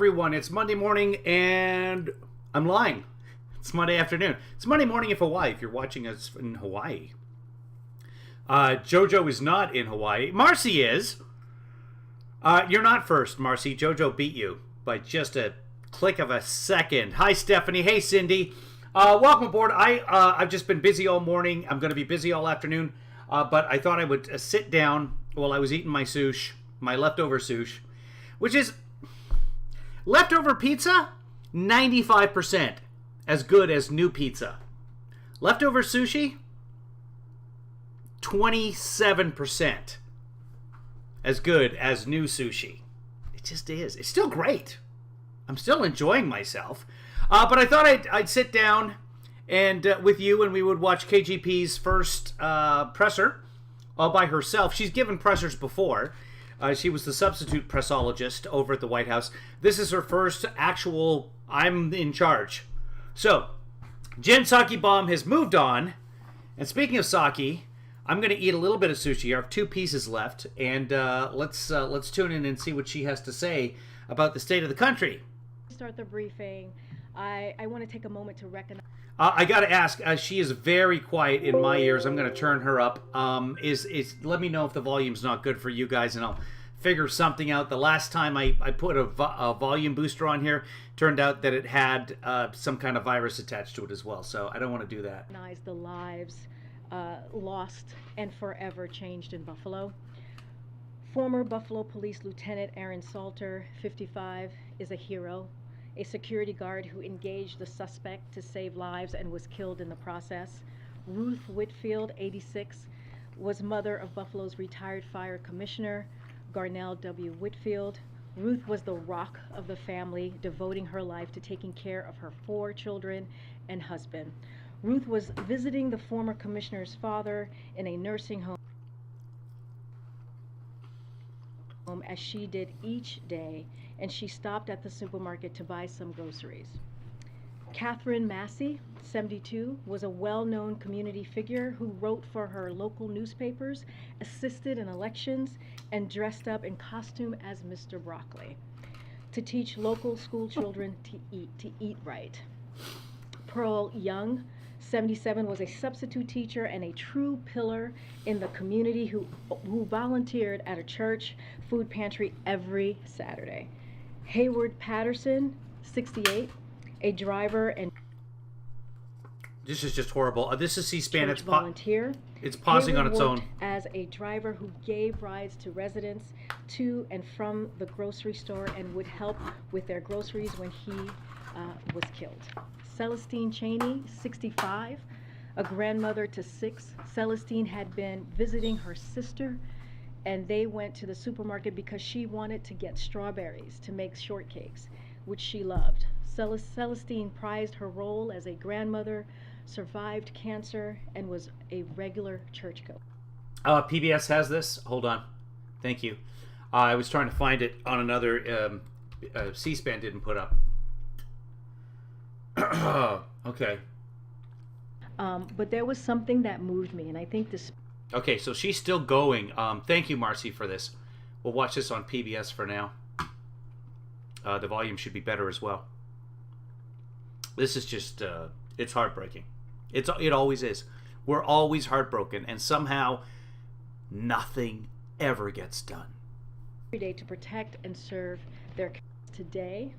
everyone. It's Monday morning, and I'm lying. It's Monday afternoon. It's Monday morning in Hawaii, if you're watching us in Hawaii. Jojo is not in Hawaii. Marcy is. You're not first, Marcy. Jojo beat you by just a click of a second. Hi, Stephanie. Hey, Cindy. Welcome aboard. I've just been busy all morning. I'm going to be busy all afternoon. But I thought I would sit down while I was eating my sushi, my leftover sushi, which is leftover pizza, 95% as good as new pizza. Leftover sushi, 27% as good as new sushi. It just is. It's still great. I'm still enjoying myself. But I thought I'd sit down and with you, and we would watch KJP's first presser all by herself. She's given pressers before. She was the substitute pressologist over at the White House. This is her first actual I'm in charge. So, Jen Sake Bomb has moved on. And speaking of sake, I'm going to eat a little bit of sushi. I have 2 pieces left. And let's tune in and see what she has to say about the state of the country. Start the briefing. I want to take a moment to recognize... I got to ask, she is very quiet in my ears. I'm going to turn her up. Let me know if the volume's not good for you guys, and I'll figure something out. The last time I put a volume booster on here, turned out that it had some kind of virus attached to it as well, so I don't want to do that. Recognize the lives lost and forever changed in Buffalo. Former Buffalo Police Lieutenant Aaron Salter, 55, is a hero. A security guard who engaged the suspect to save lives and was killed in the process. Ruth Whitfield, 86, was mother of Buffalo's retired fire commissioner, Garnell W. Whitfield. Ruth was the rock of the family, devoting her life to taking care of her 4 children and husband. Ruth was visiting the former commissioner's father in a nursing home as she did each day, and she stopped at the supermarket to buy some groceries. Catherine Massey, 72, was a well-known community figure who wrote for her local newspapers, assisted in elections, and dressed up in costume as Mr. Broccoli to teach local school children to eat right. Pearl Young, 77, was a substitute teacher and a true pillar in the community who volunteered at a church food pantry every Saturday. Hayward Patterson, 68, a driver and... This is just horrible. This is C-SPAN. It's volunteer. It's pausing Hayward on its own. As a driver who gave rides to residents to and from the grocery store and would help with their groceries when he was killed. Celestine Cheney, 65, a grandmother to 6. Celestine had been visiting her sister, and they went to the supermarket because she wanted to get strawberries to make shortcakes, which she loved. Celestine prized her role as a grandmother, survived cancer, and was a regular churchgoer. PBS has this. Hold on. Thank you. I was trying to find it on another C-SPAN didn't put up. Okay. But there was something that moved me, and I think this... Okay, so she's still going. Thank you, Marcy, for this. We'll watch this on PBS for now. The volume should be better as well. This is just, it's heartbreaking. It always is. We're always heartbroken, and somehow nothing ever gets done. Every day to protect and serve their today,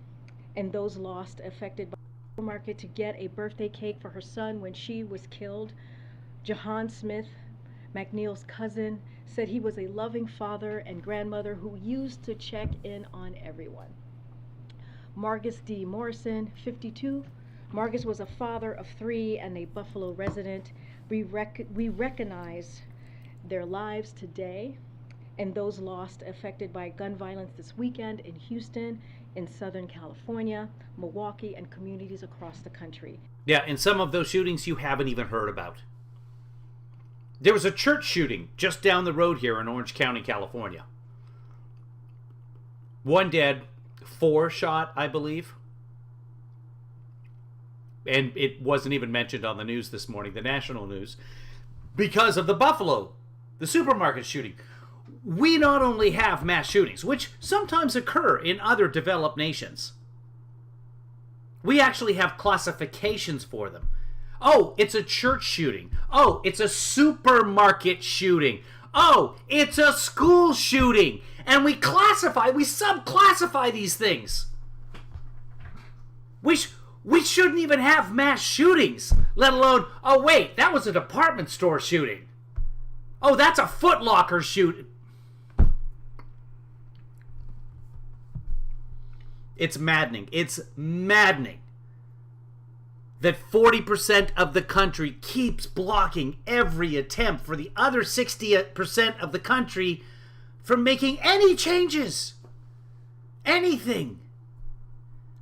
and those lost, affected by the market, to get a birthday cake for her son when she was killed. Jahan Smith, McNeil's cousin, said he was a loving father and grandmother who used to check in on everyone. Margus D. Morrison, 52. Margus was a father of 3 and a Buffalo resident. We recognize their lives today and those lost, affected by gun violence this weekend in Houston, in Southern California, Milwaukee, and communities across the country. Yeah, and some of those shootings you haven't even heard about. There was a church shooting just down the road here in Orange County, California. 1 dead, 4 shot, I believe. And it wasn't even mentioned on the news this morning, the national news, because of the supermarket shooting. We not only have mass shootings, which sometimes occur in other developed nations, We actually have classifications for them. Oh, it's a church shooting. Oh, it's a supermarket shooting. Oh, it's a school shooting. And we subclassify these things. We shouldn't even have mass shootings, let alone, oh wait, that was a department store shooting. Oh, that's a Foot Locker shooting. It's maddening. It's maddening that 40% of the country keeps blocking every attempt for the other 60% of the country from making any changes. Anything.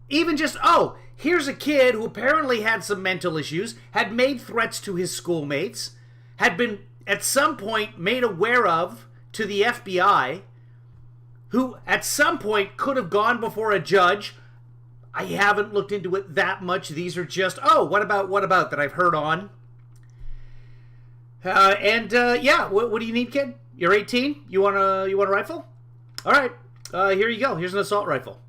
Even just, oh, here's a kid who apparently had some mental issues, had made threats to his schoolmates, had been at some point made aware of to the FBI, who at some point could have gone before a judge. I haven't looked into it that much. These are just, oh, what about that I've heard on. Yeah, what do you need, kid? You're 18? You want a rifle? All right, here you go. Here's an assault rifle.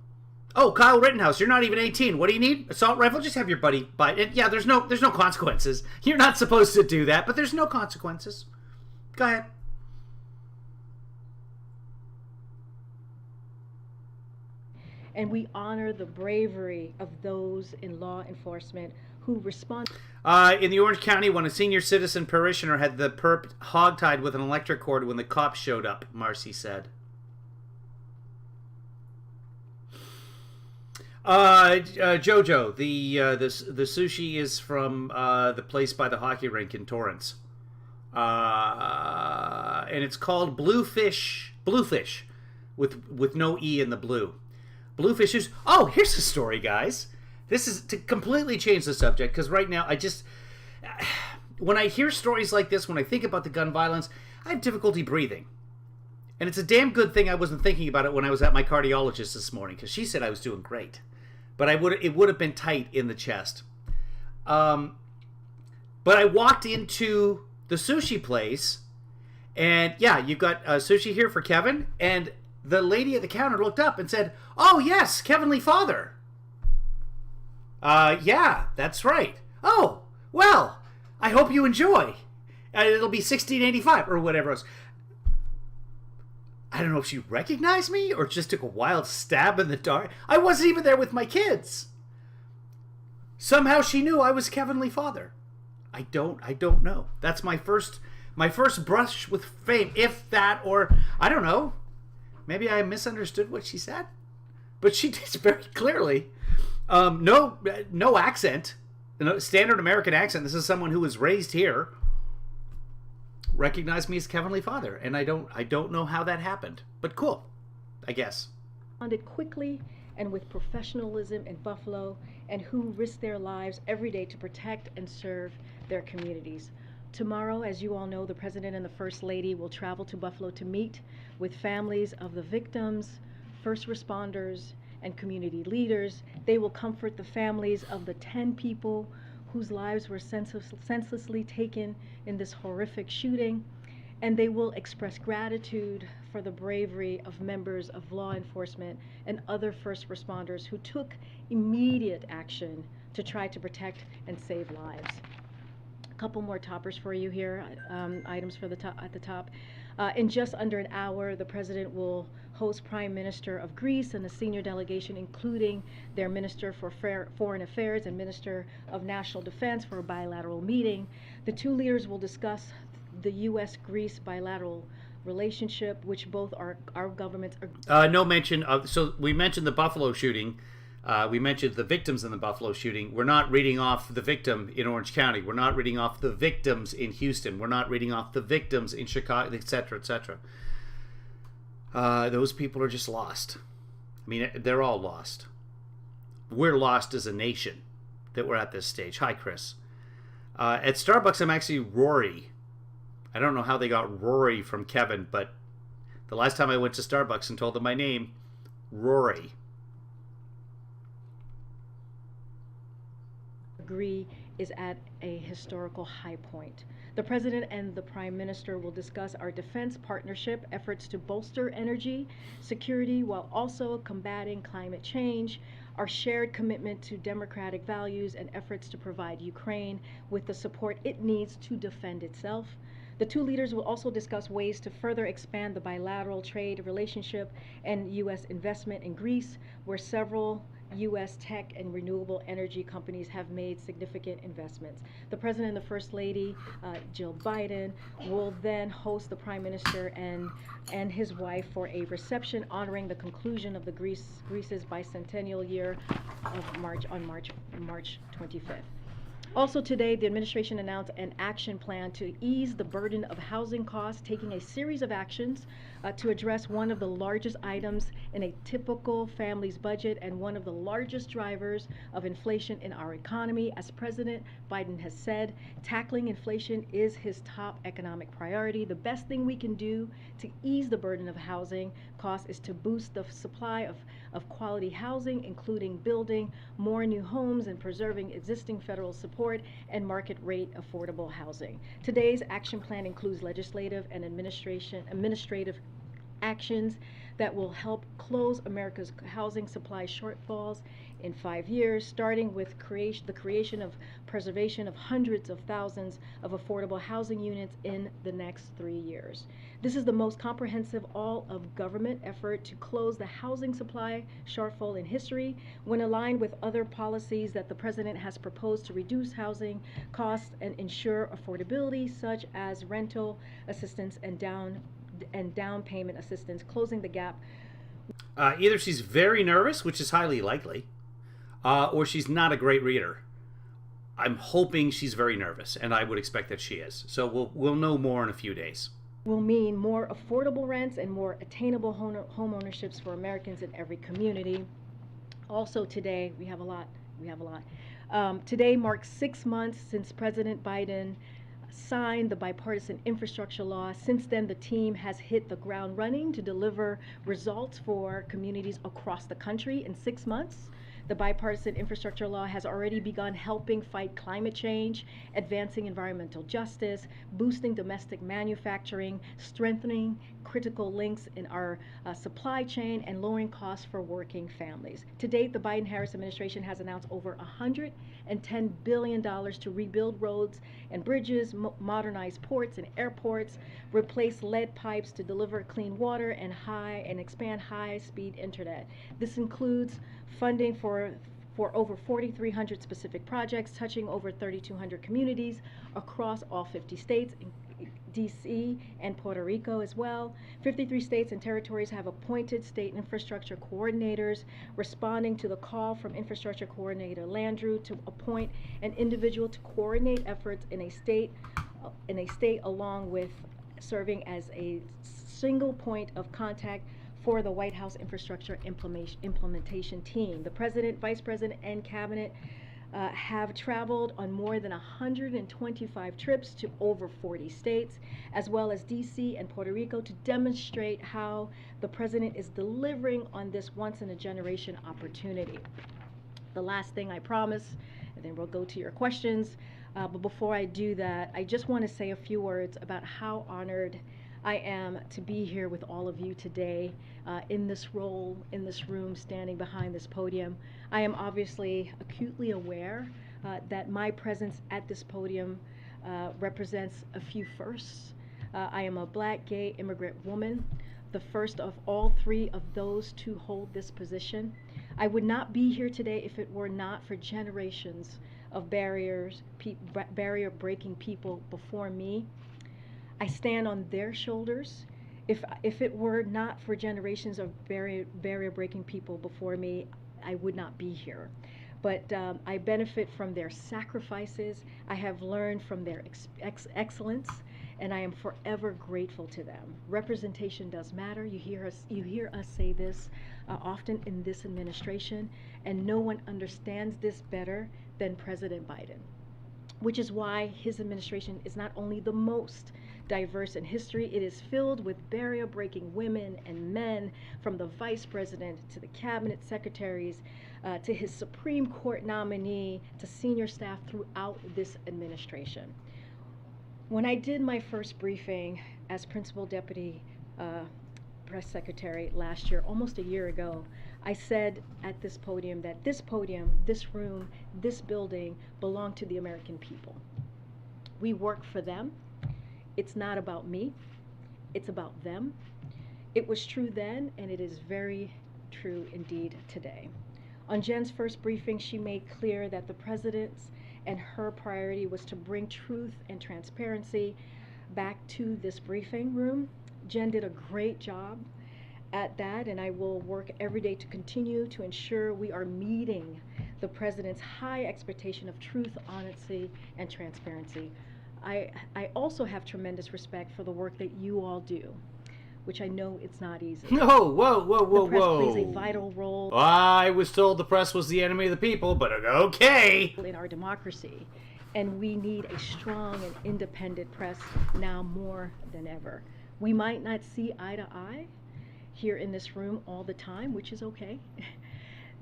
Oh, Kyle Rittenhouse, you're not even 18. What do you need? Assault rifle? Just have your buddy buy it. Yeah, there's no consequences. You're not supposed to do that, but there's no consequences. Go ahead. And we honor the bravery of those in law enforcement who respond. In the Orange County, when a senior citizen parishioner had the perp hogtied with an electric cord when the cops showed up, Marcy said. Jojo, the sushi is from the place by the hockey rink in Torrance, and it's called Bluefish, with no E in the blue. Bluefish is. Oh, here's a story, guys. This is to completely change the subject, because right now when I hear stories like this, when I think about the gun violence, I have difficulty breathing. And it's a damn good thing I wasn't thinking about it when I was at my cardiologist this morning, because she said I was doing great. But it would have been tight in the chest. But I walked into the sushi place, and yeah, you've got sushi here for Kevin, and the lady at the counter looked up and said, "Oh yes, KevinlyFather." Yeah, that's right. Oh, well, I hope you enjoy. It'll be $16.85 or whatever else. I don't know if she recognized me or just took a wild stab in the dark. I wasn't even there with my kids. Somehow she knew I was KevinlyFather. I don't know. That's my first brush with fame, if that, or I don't know. Maybe I misunderstood what she said, but she did very clearly. No accent, no standard American accent. This is someone who was raised here. Recognized me as KevinlyFather, and I don't know how that happened, but cool, I guess. Responded quickly and with professionalism in Buffalo, and who risk their lives every day to protect and serve their communities. Tomorrow, as you all know, the President and the First Lady will travel to Buffalo to meet with families of the victims, first responders, and community leaders. They will comfort the families of the 10 people whose lives were senselessly taken in this horrific shooting, and they will express gratitude for the bravery of members of law enforcement and other first responders who took immediate action to try to protect and save lives. A couple more toppers for you here, items for at the top. In just under an hour, the President will host Prime Minister of Greece and a senior delegation, including their Minister for Foreign Affairs and Minister of National Defense, for a bilateral meeting. The two leaders will discuss the U.S.-Greece bilateral relationship, which both our governments are... No mention of... So we mentioned the Buffalo shooting. We mentioned the victims in the Buffalo shooting. We're not reading off the victim in Orange County. We're not reading off the victims in Houston. We're not reading off the victims in Chicago, etc., etc. Those people are just lost. I mean, they're all lost. We're lost as a nation that we're at this stage. Hi, Chris. At Starbucks, I'm actually Rory. I don't know how they got Rory from Kevin, but the last time I went to Starbucks and told them my name, Rory. Agree is at a historical high point. The President and the Prime Minister will discuss our defense partnership efforts to bolster energy security while also combating climate change, our shared commitment to democratic values, and efforts to provide Ukraine with the support it needs to defend itself. The two leaders will also discuss ways to further expand the bilateral trade relationship and U.S. investment in Greece, where several U.S. tech and renewable energy companies have made significant investments. The President and the First Lady, Jill Biden, will then host the Prime Minister and his wife for a reception honoring the conclusion of Greece's bicentennial year of March 25th. Also today, the administration announced an action plan to ease the burden of housing costs, taking a series of actions to address one of the largest items in a typical family's budget and one of the largest drivers of inflation in our economy. As President Biden has said, tackling inflation is his top economic priority. The best thing we can do to ease the burden of housing costs is to boost the supply of quality housing, including building more new homes and preserving existing federal support and market rate affordable housing. Today's action plan includes legislative and administrative actions that will help close America's housing supply shortfalls in 5 years, starting with the creation of preservation of hundreds of thousands of affordable housing units in the next 3 years. This is the most comprehensive all-of-government effort to close the housing supply shortfall in history when aligned with other policies that the President has proposed to reduce housing costs and ensure affordability, such as rental assistance and down payment assistance, closing the gap. Either she's very nervous, which is highly likely, or she's not a great reader. I'm hoping she's very nervous, and I would expect that she is. So we'll know more in a few days. Will mean more affordable rents and more attainable home ownerships for Americans in every community. Also today, we have a lot. Today marks 6 months since President Biden signed the bipartisan infrastructure law. Since then, the team has hit the ground running to deliver results for communities across the country in 6 months. The bipartisan infrastructure law has already begun helping fight climate change, advancing environmental justice, boosting domestic manufacturing, strengthening critical links in our supply chain, and lowering costs for working families. To date, the Biden-Harris administration has announced over $110 billion to rebuild roads and bridges, modernize ports and airports, replace lead pipes to deliver clean water, and expand high-speed internet. This includes funding for over 4,300 specific projects touching over 3,200 communities across all 50 states, DC and Puerto Rico as well. 53 states and territories have appointed state infrastructure coordinators, responding to the call from Infrastructure Coordinator Landrieu to appoint an individual to coordinate efforts in a state along with serving as a single point of contact for the White House infrastructure implementation team. The President, Vice President, and Cabinet have traveled on more than 125 trips to over 40 states, as well as DC and Puerto Rico, to demonstrate how the President is delivering on this once-in-a-generation opportunity. The last thing I promise, and then we'll go to your questions, but before I do that, I just want to say a few words about how honored I am to be here with all of you today in this role, in this room, standing behind this podium. I am obviously acutely aware that my presence at this podium represents a few firsts. I am a Black, gay, immigrant woman, the first of all 3 of those to hold this position. I would not be here today if it were not for generations of barrier-breaking people before me. I stand on their shoulders. If it were not for generations of barrier-breaking people before me, I would not be here. But I benefit from their sacrifices. I have learned from their excellence, and I am forever grateful to them. Representation does matter. You hear us say this often in this administration, and no one understands this better than President Biden, which is why his administration is not only the most diverse in history, it is filled with barrier-breaking women and men, from the Vice President to the Cabinet Secretaries, to his Supreme Court nominee, to senior staff throughout this administration. When I did my first briefing as Principal Deputy Press Secretary last year, almost a year ago, I said at this podium that this podium, this room, this building belong to the American people. We work for them. It's not about me. It's about them. It was true then, and it is very true indeed today. On Jen's first briefing, she made clear that the President's and her priority was to bring truth and transparency back to this briefing room. Jen did a great job at that, and I will work every day to continue to ensure we are meeting the President's high expectation of truth, honesty, and transparency. I also have tremendous respect for the work that you all do, which I know it's not easy. No, whoa. The press plays a vital role. I was told the press was the enemy of the people, but okay. In our democracy, and we need a strong and independent press now more than ever. We might not see eye to eye here in this room all the time, which is okay.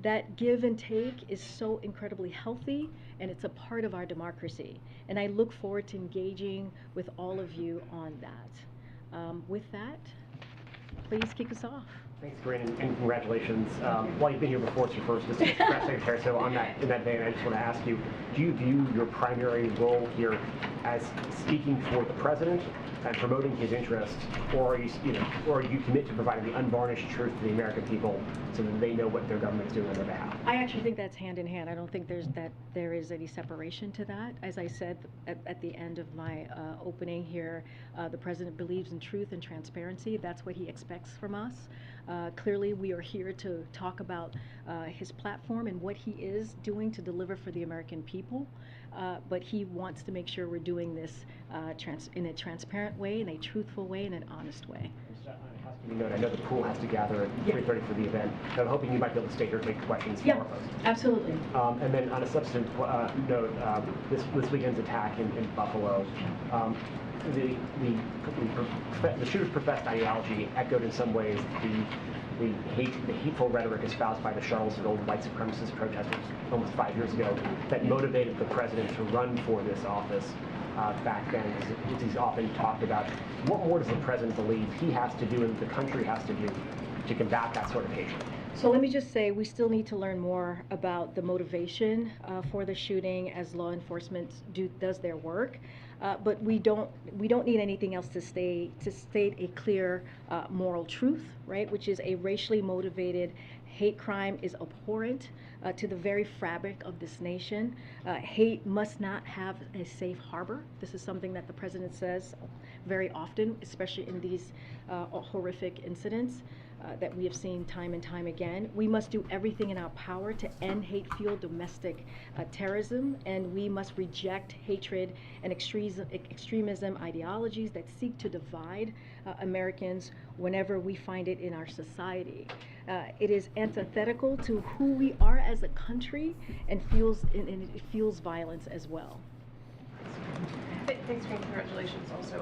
That give and take is so incredibly healthy, and it's a part of our democracy. And I look forward to engaging with all of you on that. With that, please kick us off. Thanks, Karine, and congratulations. While you've been here before, it's your first assistant press secretary, so in that vein, I just want to ask you, do you view your primary role here as speaking for the president and promoting his interests, or are you commit to providing the unvarnished truth to the American people so that they know what their government is doing on their behalf? I actually think that's hand in hand. I don't think there is any separation to that. As I said at the end of my opening here, the president believes in truth and transparency. That's what he expects from us. Clearly, we are here to talk about his platform and what he is doing to deliver for the American people. But he wants to make sure we're doing this in a transparent way, in a truthful way, in an honest way. I know the pool has to gather at 3:30 for the event. I'm hoping you might be able to stay here and take questions from Yeah, our folks. absolutely. And then on a substantive note, this weekend's attack in Buffalo, the shooter's professed ideology echoed in some ways the hateful rhetoric espoused by the Charlottesville white supremacist protesters almost 5 years ago that motivated the president to run for this office back then, as he's often talked about. What more does the president believe he has to do and the country has to do to combat that sort of hatred? So let me just say, we still need to learn more about the motivation for the shooting as law enforcement does their work. But we don't need anything else to state a clear moral truth, right? Which is a racially motivated hate crime is abhorrent to the very fabric of this nation. Hate must not have a safe harbor. This is something that the president says very often, especially in these horrific incidents that we have seen time and time again. We must do everything in our power to end hate-fueled domestic terrorism, and we must reject hatred and extremism ideologies that seek to divide Americans whenever we find it in our society. It is antithetical to who we are as a country, and it fuels violence as well. Thanks, and congratulations also.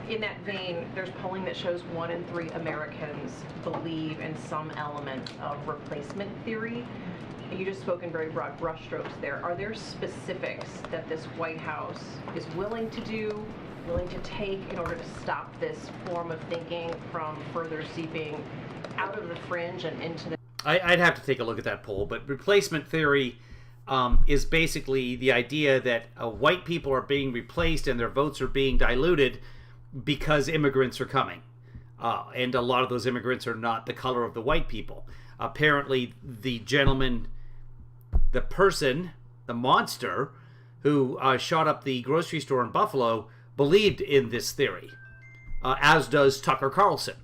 In that vein, there's polling that shows 1 in 3 Americans believe in some element of replacement theory. You just spoke in very broad brushstrokes there. Are there specifics that this White House is willing to do, willing to take in order to stop this form of thinking from further seeping out of the fringe and into the... I'd have to take a look at that poll, but replacement theory is basically the idea that white people are being replaced and their votes are being diluted because immigrants are coming. And a lot of those immigrants are not the color of the white people. Apparently, the gentleman, the person, the monster who shot up the grocery store in Buffalo believed in this theory, as does Tucker Carlson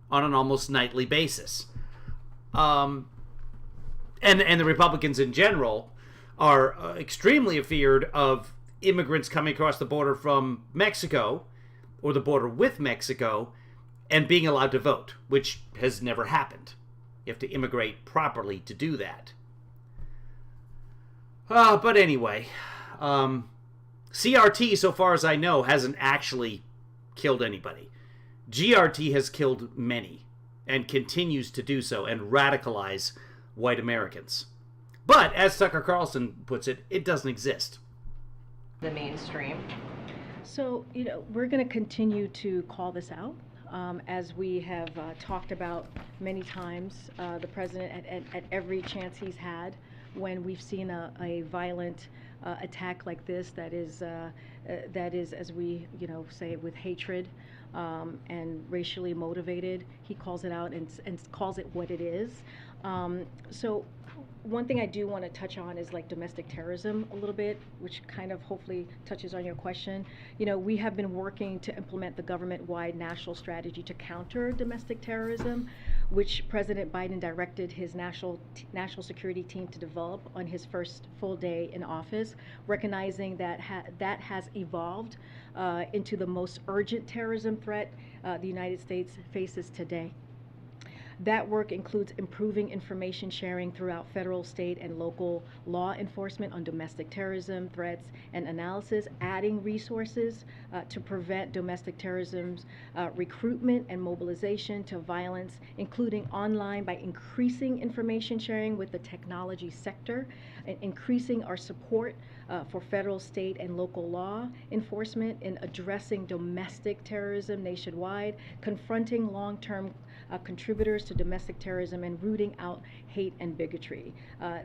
on an almost nightly basis. And the Republicans in general are extremely afeared of immigrants coming across the border from Mexico or the border with Mexico and being allowed to vote, which has never happened. You have to immigrate properly to do that. But anyway, CRT, so far as I know, hasn't actually killed anybody. GRT has killed many and continues to do so and radicalize white Americans. But, as Tucker Carlson puts it, it doesn't exist. The mainstream. So, we're going to continue to call this out. As we have talked about many times, the president, at every chance he's had, when we've seen a violent attack like this, that is, as we say, with hatred and racially motivated, he calls it out and calls it what it is. So one thing I do want to touch on is like domestic terrorism a little bit, which kind of hopefully touches on your question. We have been working to implement the government-wide national strategy to counter domestic terrorism, which President Biden directed his national security team to develop on his first full day in office, recognizing that that has evolved into the most urgent terrorism threat the United States faces today. That work includes improving information sharing throughout federal, state, and local law enforcement on domestic terrorism threats and analysis, adding resources to prevent domestic terrorism's recruitment and mobilization to violence, including online by increasing information sharing with the technology sector, and increasing our support for federal, state, and local law enforcement in addressing domestic terrorism nationwide, confronting long-term contributors to domestic terrorism, and rooting out hate and bigotry.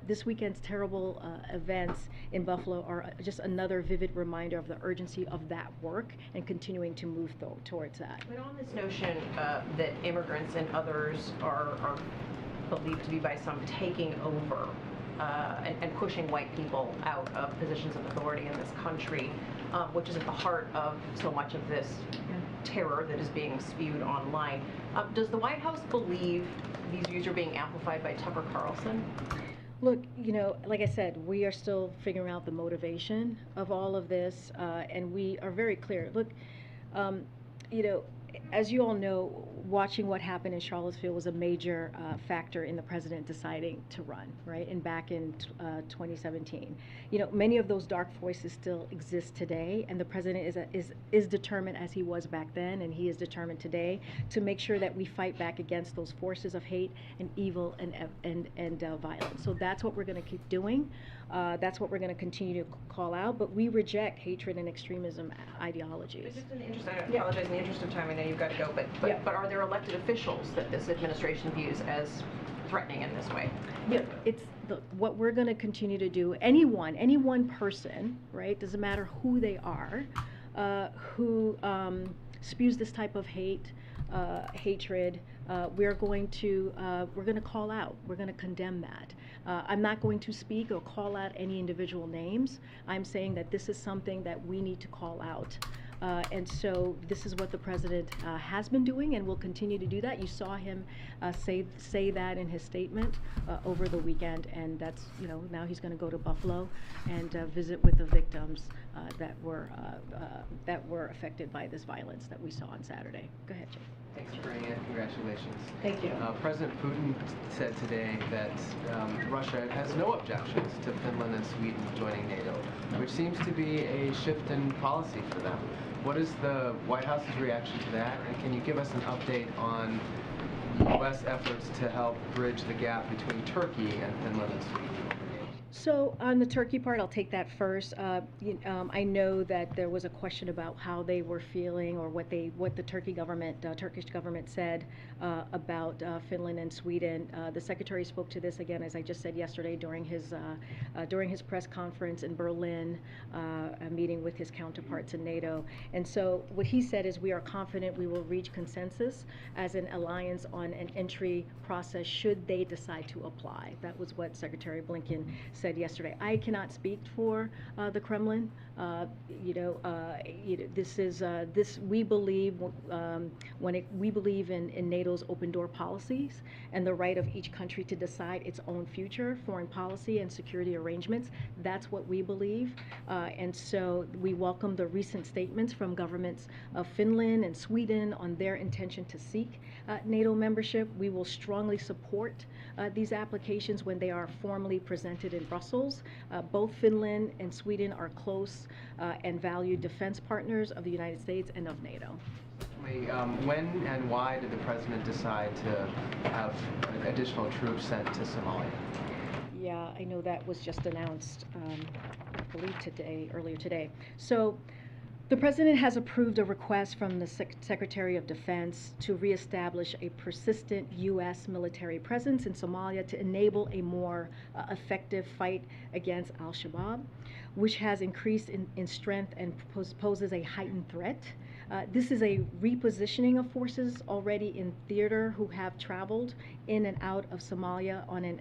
This weekend's terrible events in Buffalo are just another vivid reminder of the urgency of that work and continuing to move towards that. But on this notion that immigrants and others are believed to be by some taking over and pushing white people out of positions of authority in this country, which is at the heart of so much of this terror that is being spewed online. Does the White House believe these views are being amplified by Tucker Carlson? Look, like I said, we are still figuring out the motivation of all of this, and we are very clear. Look, as you all know, watching what happened in Charlottesville was a major factor in the president deciding to run, right? And back in 2017, many of those dark voices still exist today, and the president is determined, as he was back then, and he is determined today, to make sure that we fight back against those forces of hate and evil and violence. So that's what we're going to keep doing. That's what we're going to continue to call out. But we reject hatred and extremism ideologies. But just in the interest, I apologize, in the interest of time, I know you've got to go, but are there elected officials that this administration views as threatening in this way? Yeah, it's what we're going to continue to do. Any one person, right? Doesn't matter who they are, who spews this type of hatred. We're going to call out. We're going to condemn that. I'm not going to speak or call out any individual names. I'm saying that this is something that we need to call out. And so this is what the president has been doing and will continue to do that. You saw him say that in his statement over the weekend, and that's, now he's going to go to Buffalo and visit with the victims that were affected by this violence that we saw on Saturday. Go ahead, Jay. Thanks for bringing it. Congratulations. Thank you. President Putin said today that Russia has no objections to Finland and Sweden joining NATO, which seems to be a shift in policy for them. What is the White House's reaction to that? And can you give us an update on U.S. efforts to help bridge the gap between Turkey and Finland and Sweden? So on the Turkey part, I'll take that first. I know that there was a question about how they were feeling or what the Turkish government said about Finland and Sweden. The secretary spoke to this again, as I just said yesterday, during his press conference in Berlin, a meeting with his counterparts in NATO. And so what he said is, we are confident we will reach consensus as an alliance on an entry process should they decide to apply. That was what Secretary Blinken said yesterday. I cannot speak for the Kremlin. This we believe we believe in NATO's open door policies and the right of each country to decide its own future, foreign policy and security arrangements. That's what we believe, and so we welcome the recent statements from governments of Finland and Sweden on their intention to seek NATO membership. We will strongly support these applications when they are formally presented in Brussels. Both Finland and Sweden are close and valued defense partners of the United States and of NATO. When and why did the president decide to have additional troops sent to Somalia? Yeah, I know that was just announced, I believe earlier today. So The President has approved a request from the Secretary of Defense to reestablish a persistent U.S. military presence in Somalia to enable a more effective fight against al-Shabaab, which has increased in strength and poses a heightened threat. This is a repositioning of forces already in theater who have traveled in and out of Somalia on an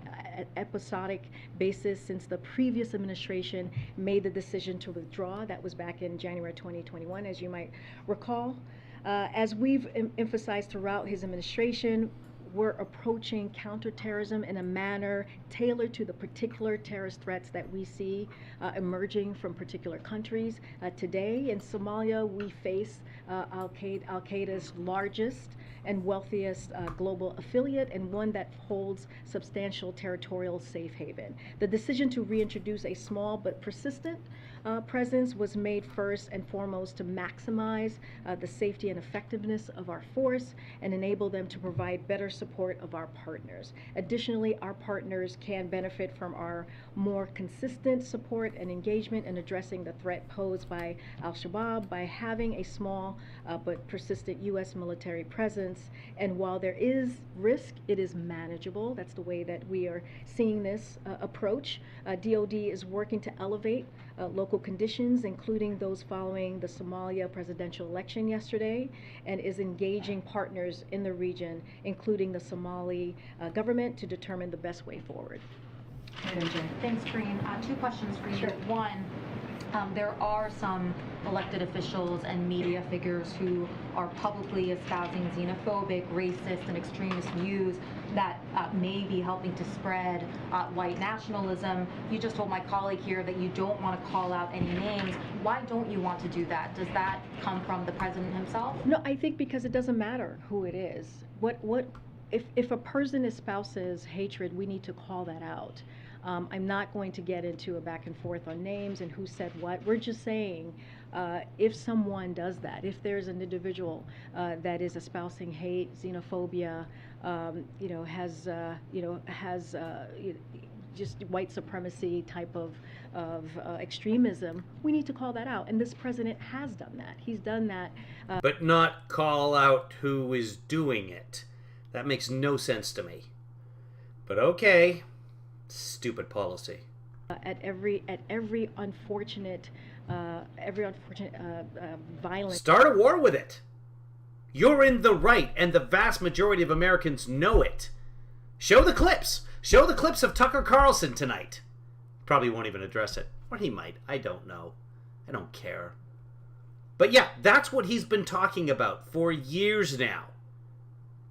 episodic basis since the previous administration made the decision to withdraw. That was back in January 2021, as you might recall. As we've emphasized throughout his administration, we're approaching counterterrorism in a manner tailored to the particular terrorist threats that we see emerging from particular countries. Today in Somalia, we face Al-Qaeda's largest and wealthiest global affiliate, and one that holds substantial territorial safe haven. The decision to reintroduce a small but persistent presence was made first and foremost to maximize the safety and effectiveness of our force and enable them to provide better support of our partners. Additionally, our partners can benefit from our more consistent support and engagement in addressing the threat posed by al-Shabaab by having a small but persistent U.S. military presence. And while there is risk, it is manageable. That's the way that we are seeing this approach. DoD is working to elevate local conditions, including those following the Somalia presidential election yesterday, and is engaging partners in the region, including the Somali government, to determine the best way forward. Thanks, Karine. Two questions for you. Sure. One, there are some elected officials and media figures who are publicly espousing xenophobic, racist, and extremist views that may be helping to spread white nationalism. You just told my colleague here that you don't want to call out any names. Why don't you want to do that? Does that come from the president himself? No, I think because it doesn't matter who it is. If a person espouses hatred, we need to call that out. I'm not going to get into a back and forth on names and who said what. We're just saying if someone does that, if there's an individual that is espousing hate, xenophobia, has just white supremacy type of extremism, we need to call that out. And this president has done that. He's done that. But not call out who is doing it. That makes no sense to me. But okay. Stupid policy. At every unfortunate violence. Start a war with it. You're in the right, and the vast majority of Americans know it. Show the clips. Show the clips of Tucker Carlson tonight. Probably won't even address it. Or he might. I don't know. I don't care. But yeah, that's what he's been talking about for years now.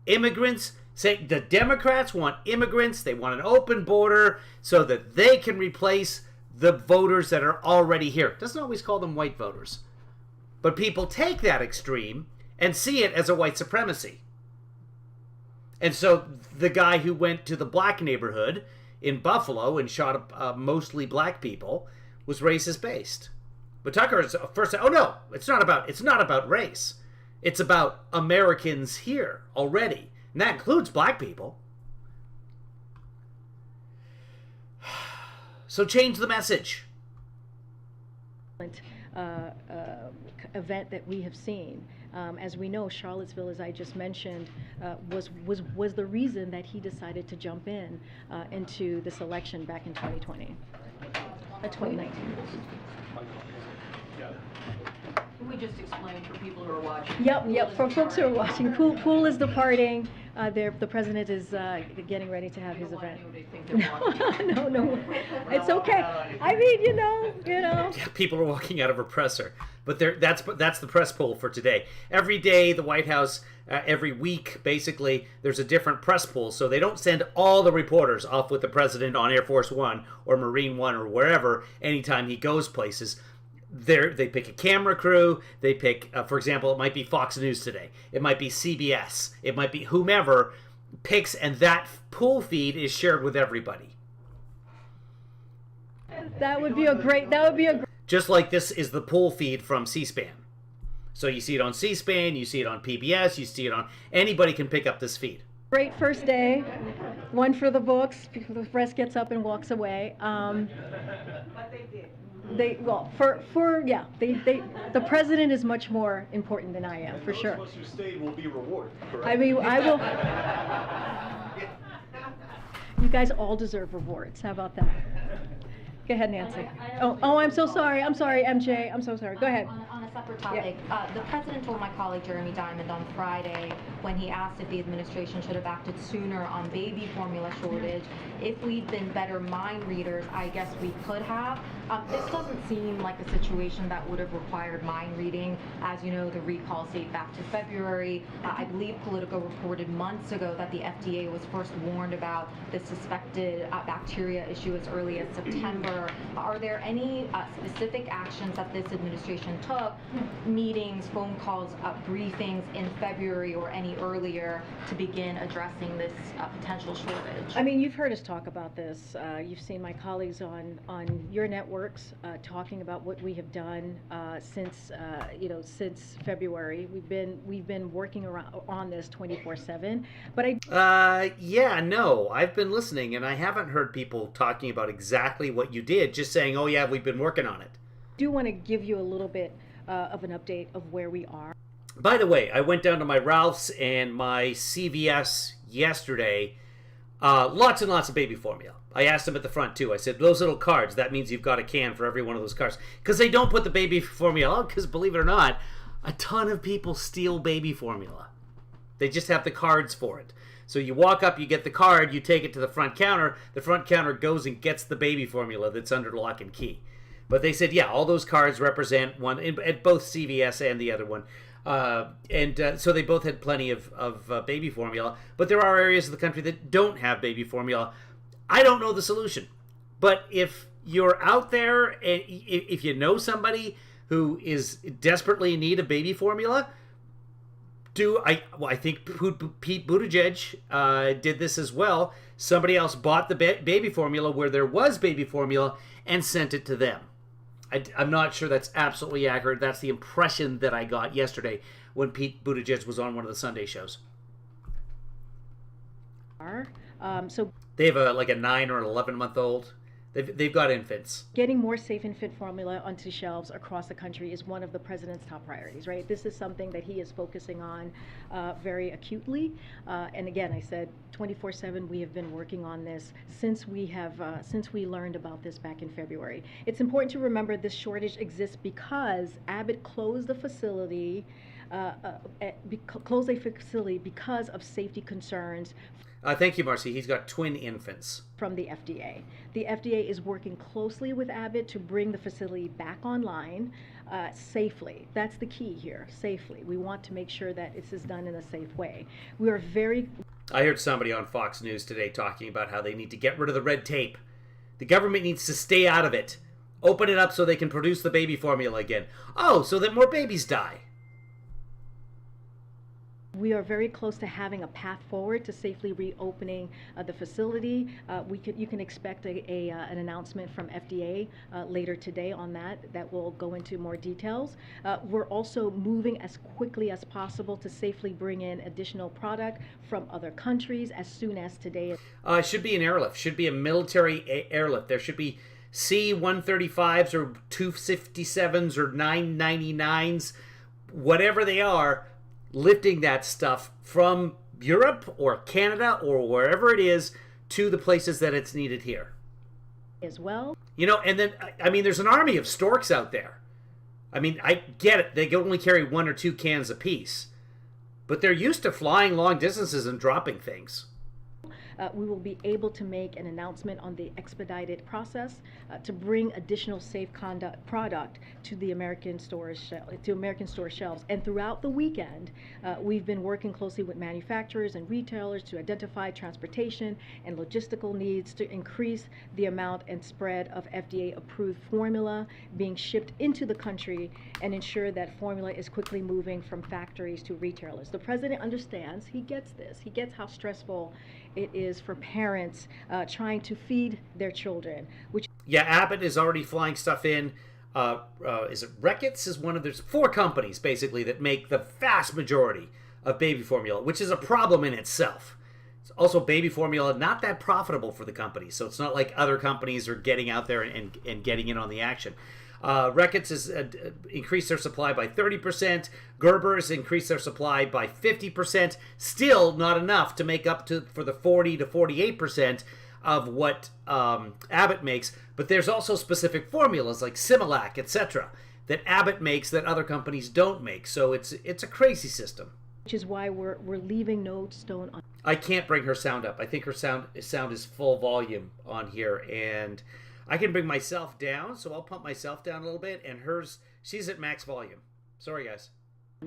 Immigrants. Say the Democrats want immigrants, they want an open border so that they can replace the voters that are already here. Doesn't always call them white voters. But people take that extreme and see it as a white supremacy. And so the guy who went to the black neighborhood in Buffalo and shot up mostly black people was racist based. But Tucker is first said, oh no, it's not about race. It's about Americans here already. And that includes black people. So change the message. Event that we have seen. As we know, Charlottesville, as I just mentioned, was the reason that he decided to jump into this election back in 2020. 2019. Can we just explain for people who are watching? Yep. For folks who are watching, Cool is departing. The president is getting ready to have his event. No. It's okay. I mean, you know. Yeah, people are walking out of a presser. But that's the press poll for today. Every day, the White House, every week, basically, there's a different press poll. So they don't send all the reporters off with the president on Air Force One or Marine One or wherever anytime he goes places. They pick a camera crew. They pick, for example, it might be Fox News today. It might be CBS. It might be whomever picks, and that pool feed is shared with everybody. That would be a great. Just like this is the pool feed from C-SPAN. So you see it on C-SPAN, you see it on PBS, you see it on. Anybody can pick up this feed. Great first day. One for the books. The rest gets up and walks away. But they did. The president is much more important than I am, for sure. Those of us who stayed will be rewarded, correct? I mean, I will. You guys all deserve rewards. How about that? Go ahead, Nancy. I'm so sorry. I'm sorry, MJ. I'm so sorry. Go ahead. On a separate topic, the president told my colleague Jeremy Diamond on Friday, when he asked if the administration should have acted sooner on baby formula shortage, if we'd been better mind readers, I guess we could have. This doesn't seem like a situation that would have required mind reading. As you know, the recall date back to February. I believe Politico reported months ago that the FDA was first warned about the suspected bacteria issue as early as September. Are there any specific actions that this administration took, meetings, phone calls, briefings in February or any earlier to begin addressing this potential shortage? I mean, you've heard us talk about this. You've seen my colleagues on your networks talking about what we have done since February. We've been working on this 24/7. But I've been listening, and I haven't heard people talking about exactly what you did. Just saying, oh yeah, we've been working on it. I do want to give you a little bit of an update of where we are. By the way, I went down to my Ralph's and my CVS yesterday. Lots and lots of baby formula. I asked them at the front too. I said, those little cards, that means you've got a can for every one of those cards. Because they don't put the baby formula out, because believe it or not, a ton of people steal baby formula. They just have the cards for it. So you walk up, you get the card, you take it to the front counter goes and gets the baby formula that's under lock and key. But they said, yeah, all those cards represent one, at both CVS and the other one. So they both had plenty of baby formula. But there are areas of the country that don't have baby formula. I don't know the solution. But if you're out there, and if you know somebody who is desperately in need of baby formula, I think Pete Buttigieg did this as well. Somebody else bought the baby formula where there was baby formula and sent it to them. I'm not sure that's absolutely accurate. That's the impression that I got yesterday when Pete Buttigieg was on one of the Sunday shows. So they have a 9 or 11-month-old. They've got infants. Getting more safe infant formula onto shelves across the country is one of the president's top priorities, right? This is something that he is focusing on very acutely. And again, I said 24/7. We have been working on this since we learned about this back in February. It's important to remember this shortage exists because Abbott closed the facility. Closed a facility because of safety concerns. Thank you, Marcy. He's got twin infants. From the FDA. The FDA is working closely with Abbott to bring the facility back online safely. That's the key here, safely. We want to make sure that this is done in a safe way. We are very... I heard somebody on Fox News today talking about how they need to get rid of the red tape. The government needs to stay out of it. Open it up so they can produce the baby formula again. Oh, so that more babies die. We are very close to having a path forward to safely reopening the facility. You can expect an announcement from FDA later today on that will go into more details. We're also moving as quickly as possible to safely bring in additional product from other countries as soon as today. It should be an airlift. Should be a military airlift. There should be C-135s or 257s or 999s, whatever they are, lifting that stuff from Europe or Canada or wherever it is to the places that it's needed here. As well. And then, there's an army of storks out there. I get it. They can only carry 1 or 2 cans apiece. But they're used to flying long distances and dropping things. We will be able to make an announcement on the expedited process to bring additional safe conduct product to the American store shelves. And throughout the weekend, we've been working closely with manufacturers and retailers to identify transportation and logistical needs to increase the amount and spread of FDA-approved formula being shipped into the country and ensure that formula is quickly moving from factories to retailers. The president understands. He gets this. He gets how stressful it is for parents trying to feed their children. Abbott is already flying stuff in. Is it Reckitt's? Is one of there's 4 companies basically that make the vast majority of baby formula, which is a problem in itself. Also, baby formula, not that profitable for the company. So it's not like other companies are getting out there and getting in on the action. Reckitt's has increased their supply by 30%. Gerber's increased their supply by 50%. Still not enough to make up for the 40 to 48% of what Abbott makes. But there's also specific formulas like Similac, etc., that Abbott makes that other companies don't make. So it's a crazy system. Which is why we're leaving no stone unturned. I can't bring her sound up. I think her sound is full volume on here, and I can bring myself down, so I'll pump myself down a little bit, and she's at max volume. Sorry, guys.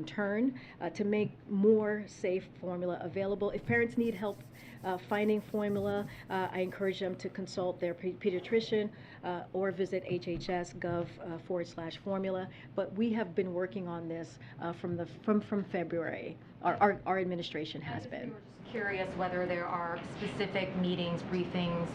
To make more safe formula available. If parents need help finding formula, I encourage them to consult their pediatrician or visit hhs.gov/formula. But we have been working on this from February. Our administration has been. Curious whether there are specific meetings, briefings,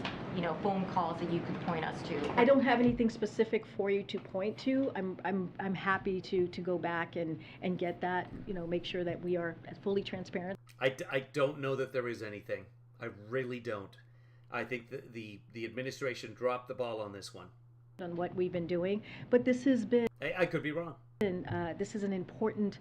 phone calls that you could point us to. I don't have anything specific for you to point to. I'm happy to go back and get that, make sure that we are fully transparent. I don't know that there is anything. I really don't. I think that the administration dropped the ball on this one. On what we've been doing, but this has been. I could be wrong. This is an important,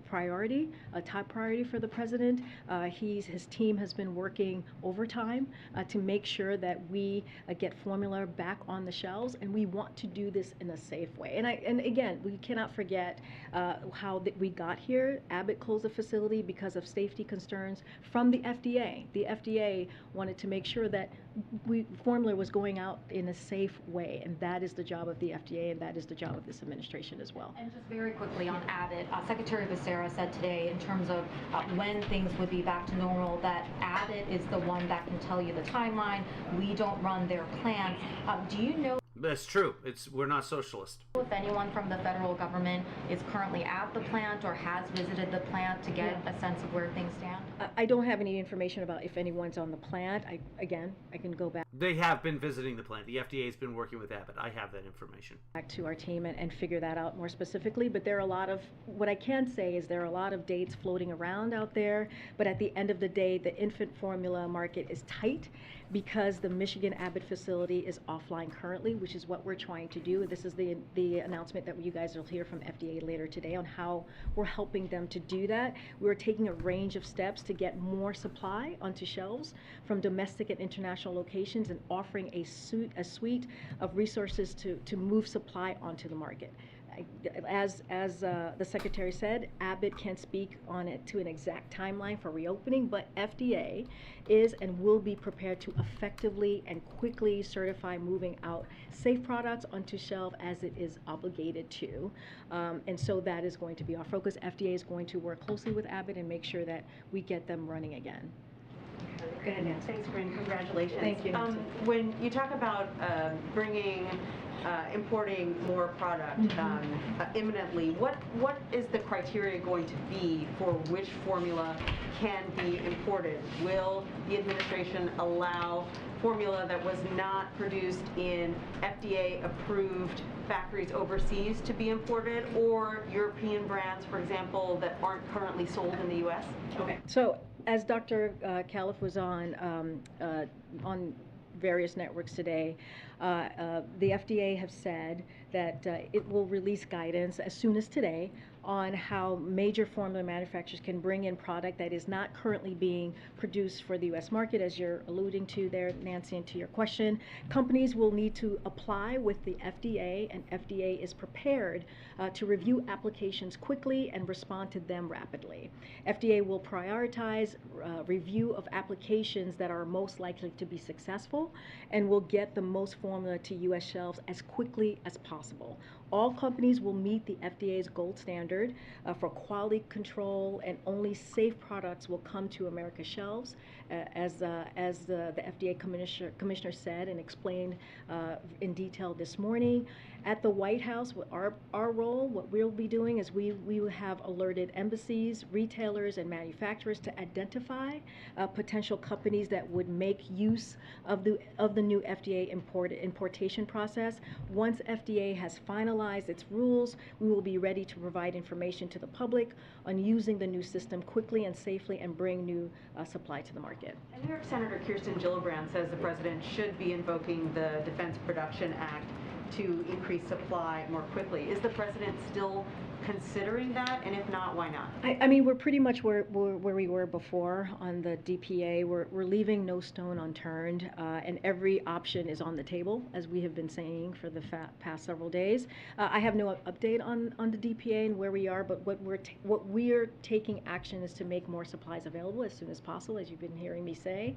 priority, a top priority for the president. His team has been working overtime to make sure that we get formula back on the shelves, and we want to do this in a safe way. And again, we cannot forget how we got here. Abbott closed the facility because of safety concerns from the FDA. The FDA wanted to make sure that formula was going out in a safe way, and that is the job of the FDA, and that is the job of this administration as well. And just very quickly on Abbott, Secretary Becerra said today, in terms of when things would be back to normal, that Abbott is the one that can tell you the timeline. We don't run their plans. Do you know? That's true. We're not socialist. If anyone from the federal government is currently at the plant or has visited the plant to get a sense of where things stand? I don't have any information about if anyone's on the plant. I can go back. They have been visiting the plant. The FDA has been working with Abbott. I have that information. Back to our team and figure that out more specifically. But there are a lot of, what I can say is there are a lot of dates floating around out there. But at the end of the day, the infant formula market is tight because the Michigan Abbott facility is offline currently, which is what we're trying to do. This is the announcement that you guys will hear from FDA later today on how we're helping them to do that. We're taking a range of steps to get more supply onto shelves from domestic and international locations and offering a suite of resources to move supply onto the market. As the Secretary said, Abbott can't speak on it to an exact timeline for reopening, but FDA is and will be prepared to effectively and quickly certify moving out safe products onto shelf as it is obligated to. And so that is going to be our focus. FDA is going to work closely with Abbott and make sure that we get them running again. Go ahead, Nancy. Thanks, Karine. Congratulations. Thank you, Nancy. When you talk about importing more product imminently, what is the criteria going to be for which formula can be imported? Will the administration allow formula that was not produced in FDA-approved factories overseas to be imported, or European brands, for example, that aren't currently sold in the U.S.? Okay. So, as Dr. Califf was on various networks today, the FDA have said that it will release guidance as soon as today on how major formula manufacturers can bring in product that is not currently being produced for the U.S. market, as you're alluding to there, Nancy, and to your question. Companies will need to apply with the FDA, and FDA is prepared to review applications quickly and respond to them rapidly. FDA will prioritize review of applications that are most likely to be successful and will get the most formula to U.S. shelves as quickly as possible. All companies will meet the FDA's gold standard for quality control, and only safe products will come to America's shelves, as the FDA commissioner said and explained in detail this morning. At the White House, our role, what we'll be doing is we will have alerted embassies, retailers, and manufacturers to identify potential companies that would make use of the new FDA importation process. Once FDA has finalized finalize its rules, we will be ready to provide information to the public on using the new system quickly and safely and bring new supply to the market. And New York Senator Kirsten Gillibrand says the president should be invoking the Defense Production Act to increase supply more quickly. Is the president still considering that? And if not, why not? I mean, we're pretty much where we were before on the DPA. We're leaving no stone unturned, and every option is on the table, as we have been saying for the past several days. I have no update on the DPA and where we are, but what we're taking action is to make more supplies available as soon as possible, as you've been hearing me say.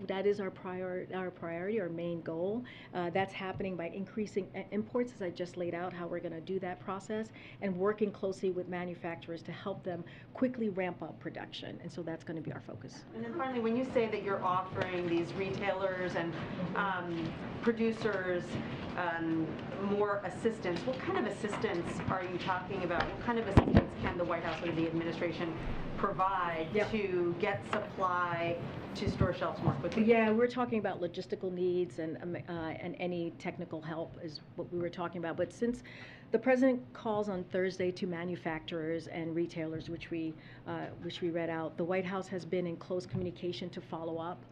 That is our priority, our main goal. That's happening by increasing imports, as I just laid out how we're going to do that process, and working closely with manufacturers to help them quickly ramp up production. And so that's going to be our focus. And then finally, when you say that you're offering these retailers and producers more assistance, what kind of assistance are you talking about? What kind of assistance can the White House or the administration provide to get supply to store shelves more quickly? Yeah, we're talking about logistical needs and any technical help is what we were talking about. But since the president calls on Thursday to manufacturers and retailers, which we read out, the White House has been in close communication to follow up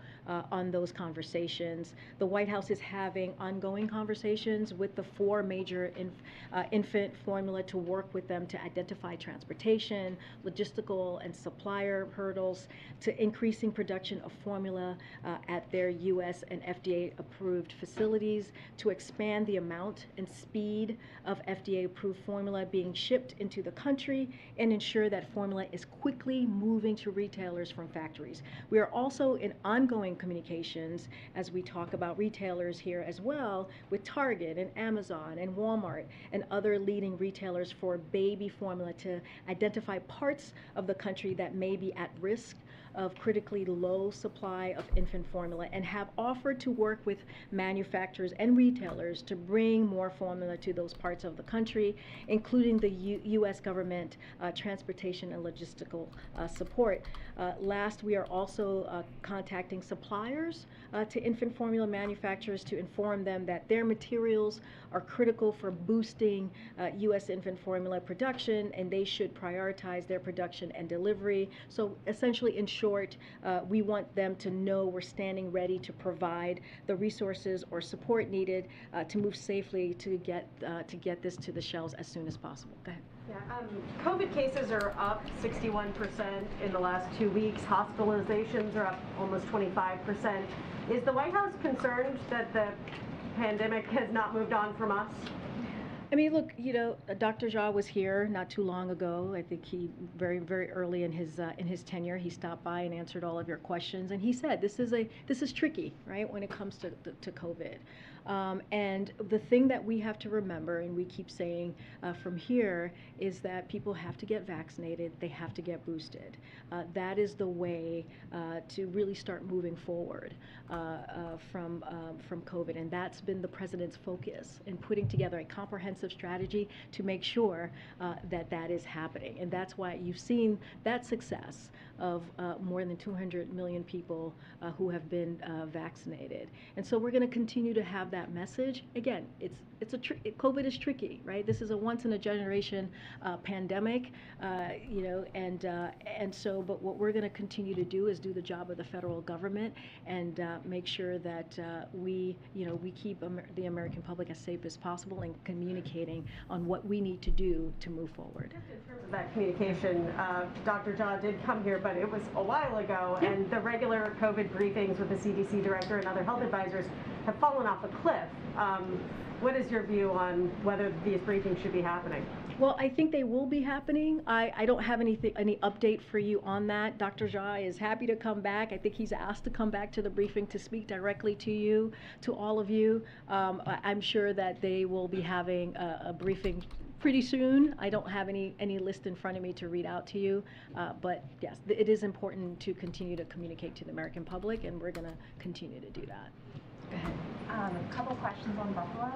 on those conversations. The White House is having ongoing conversations with the 4 major infant formula to work with them to identify transportation, logistical, and supplier hurdles to increasing production of formula at their U.S. and FDA-approved facilities, to expand the amount and speed of FDA-approved formula being shipped into the country, and ensure that formula is quickly moving to retailers from factories. We are also in ongoing communications as we talk about retailers here as well with Target and Amazon and Walmart and other leading retailers for baby formula to identify parts of the country that may be at risk of critically low supply of infant formula, and have offered to work with manufacturers and retailers to bring more formula to those parts of the country, including the U.S. government transportation and logistical support. Last, we are also contacting suppliers to infant formula manufacturers to inform them that their materials are critical for boosting U.S. infant formula production, and they should prioritize their production and delivery. So essentially, in short, we want them to know we're standing ready to provide the resources or support needed to move safely to get this to the shelves as soon as possible. Go ahead. Yeah, COVID cases are up 61% in the last 2 weeks. Hospitalizations are up almost 25%. Is the White House concerned that the pandemic has not moved on from us? I mean, look, you know, Dr. Jois was here not too long ago. I think he very, very early in his tenure, he stopped by and answered all of your questions, and he said this is tricky, right, when it comes to COVID. And the thing that we have to remember, and we keep saying from here, is that people have to get vaccinated. They have to get boosted. That is the way to really start moving forward from COVID. And that's been the president's focus in putting together a comprehensive strategy to make sure that is happening. And that's why you've seen that success of more than 200 million people who have been vaccinated. And so we're going to continue to have that message. Again, COVID is tricky, right? This is a once in a generation pandemic, you know, and so, but what we're going to continue to do is do the job of the federal government and make sure that we keep the American public as safe as possible and communicating on what we need to do to move forward. In terms of that communication, Dr. Jois did come here, but it was a while ago, and the regular COVID briefings with the CDC director and other health advisors have fallen off a cliff. What is your view on whether these briefings should be happening? Well, I think they will be happening. I don't have any update for you on that. Dr. Jois is happy to come back. I think he's asked to come back to the briefing to speak directly to you, to all of you. I'm sure that they will be having a briefing pretty soon. I don't have any list in front of me to read out to you, but yes, it is important to continue to communicate to the American public, and we're going to continue to do that. Couple questions on Buffalo.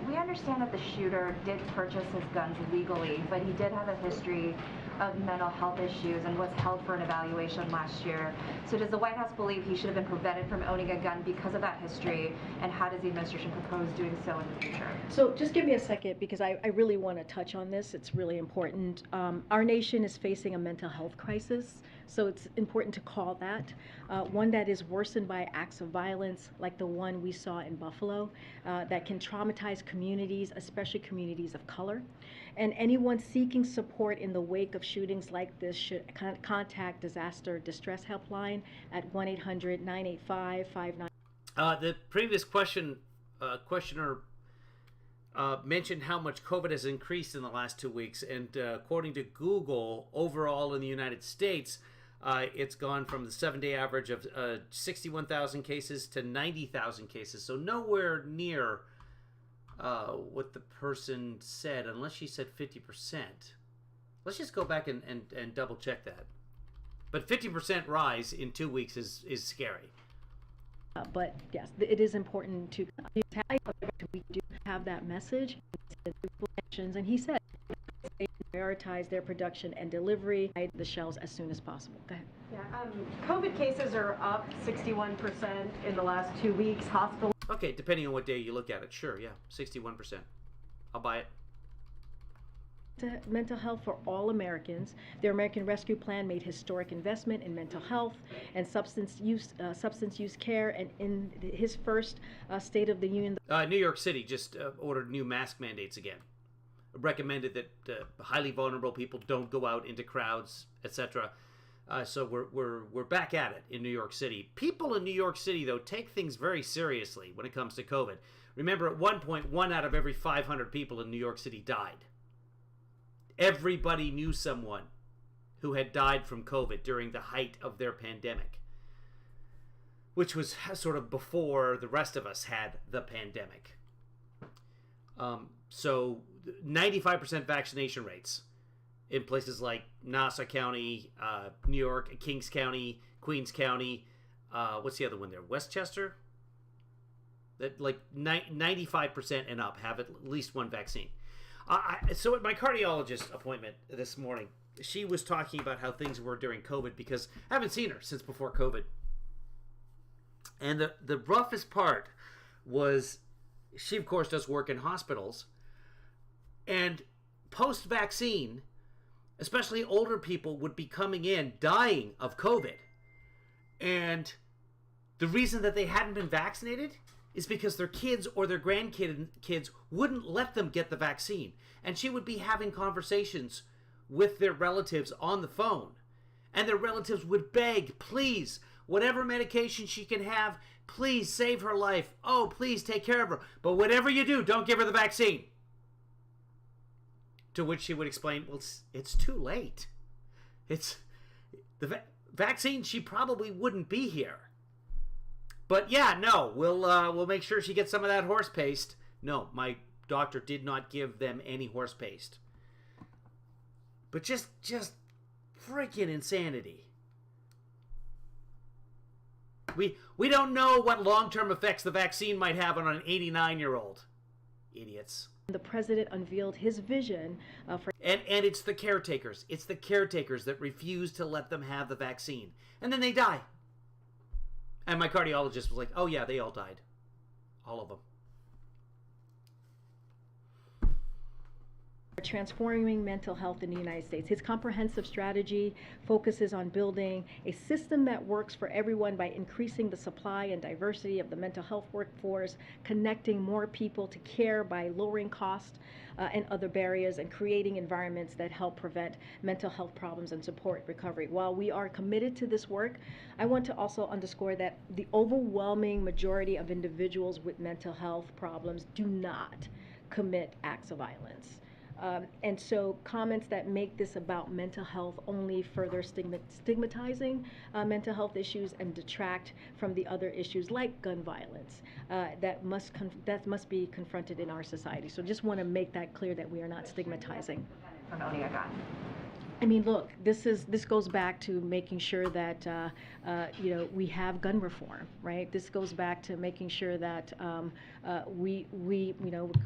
We understand that the shooter did purchase his guns legally, but he did have a history of mental health issues and was held for an evaluation last year. So does the White House believe he should have been prevented from owning a gun because of that history? And how does the administration propose doing so in the future? So just give me a second, because I really want to touch on this. It's really important. Our nation is facing a mental health crisis, so it's important to call that. One that is worsened by acts of violence like the one we saw in Buffalo, that can traumatize communities, especially communities of color. And anyone seeking support in the wake of shootings like this should contact Disaster Distress Helpline at 1-800-985-59. The previous questioner mentioned how much COVID has increased in the last 2 weeks, and according to Google, overall in the United States, it's gone from the 7-day average of 61,000 cases to 90,000 cases. So nowhere near what the person said, unless she said 50%. Let's just go back and double check that. But 50% rise in 2 weeks is scary. But yes, it is important to we do have that message, and he said they prioritize their production and delivery of the shelves as soon as possible. Go ahead. Yeah, COVID cases are up 61% in the last 2 weeks. Hospital. Okay, depending on what day you look at it, sure, yeah, 61%. I'll buy it. Mental health for all Americans. The American Rescue Plan made historic investment in mental health and substance use care. And in his first State of the Union, New York City just ordered new mask mandates again. Recommended that highly vulnerable people don't go out into crowds, etc. So we're back at it in New York City. People in New York City, though, take things very seriously when it comes to COVID. Remember, at one point, 1 out of every 500 people in New York City died. Everybody knew someone who had died from COVID during the height of their pandemic, which was sort of before the rest of us had the pandemic. So 95% vaccination rates in places like Nassau County, New York, Kings County, Queens County. What's the other one there? Westchester? That like 95% and up have at least one vaccine. So at my cardiologist appointment this morning, she was talking about how things were during COVID, because I haven't seen her since before COVID. And the roughest part was, she of course does work in hospitals, and post-vaccine, especially older people would be coming in dying of COVID. And the reason that they hadn't been vaccinated is because their kids or their grandkids wouldn't let them get the vaccine. And she would be having conversations with their relatives on the phone. And their relatives would beg, please, whatever medication she can have, please save her life. Oh, please take care of her. But whatever you do, don't give her the vaccine. To which she would explain, well, it's too late. It's the vaccine, she probably wouldn't be here. But yeah, no, we'll make sure she gets some of that horse paste. No, my doctor did not give them any horse paste. But just freaking insanity. We don't know what long-term effects the vaccine might have on an 89-year-old. Idiots. The president unveiled his vision for... And it's the caretakers. It's the caretakers that refuse to let them have the vaccine. And then they die. And my cardiologist was like, oh yeah, they all died. All of them. Transforming mental health in the United States. His comprehensive strategy focuses on building a system that works for everyone by increasing the supply and diversity of the mental health workforce, connecting more people to care by lowering cost and other barriers, and creating environments that help prevent mental health problems and support recovery. While we are committed to this work, I want to also underscore that the overwhelming majority of individuals with mental health problems do not commit acts of violence. And so comments that make this about mental health only further stigmatizing mental health issues and detract from the other issues like gun violence that must be confronted in our society. So just want to make that clear that we are not stigmatizing. From owning a gun. I mean, look, this goes back to making sure that we have gun reform, right? This goes back to making sure that the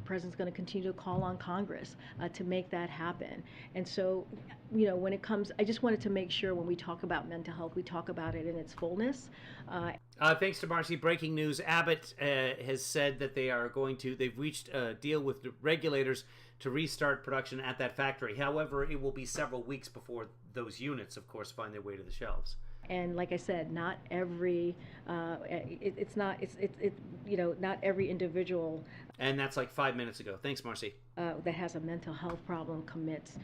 president's going to continue to call on Congress to make that happen. And so, when it comes, I just wanted to make sure when we talk about mental health, we talk about it in its fullness. Thanks to Marcy. Breaking news: Abbott has said that they've reached a deal with the regulators to restart production at that factory. However, it will be several weeks before those units, of course, find their way to the shelves. And like I said, not every not every individual. And that's like 5 minutes ago. Thanks, Marcy. That has a mental health problem commits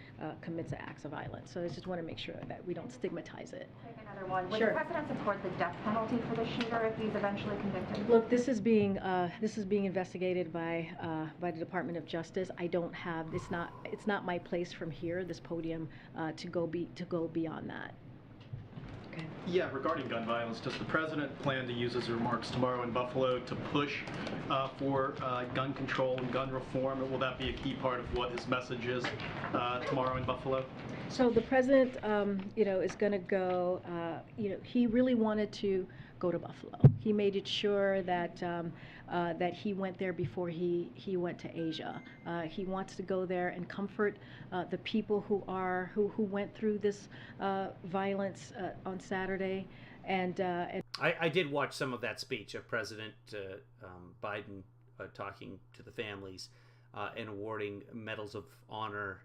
acts of violence. So I just want to make sure that we don't stigmatize it. Another one. Would Sure. the president support the death penalty for the shooter if he's eventually convicted? Look, this is being investigated by the Department of Justice. I don't have. It's not my place from here, this podium, to go beyond that. Okay. Yeah, regarding gun violence, does the president plan to use his remarks tomorrow in Buffalo to push for gun control and gun reform? And will that be a key part of what his message is tomorrow in Buffalo? So the president, is going to go. He really wanted to go to Buffalo. He made it sure that that he went there before he went to Asia. He wants to go there and comfort the people who went through this violence on Saturday. And I did watch some of that speech of President Biden talking to the families and awarding medals of honor,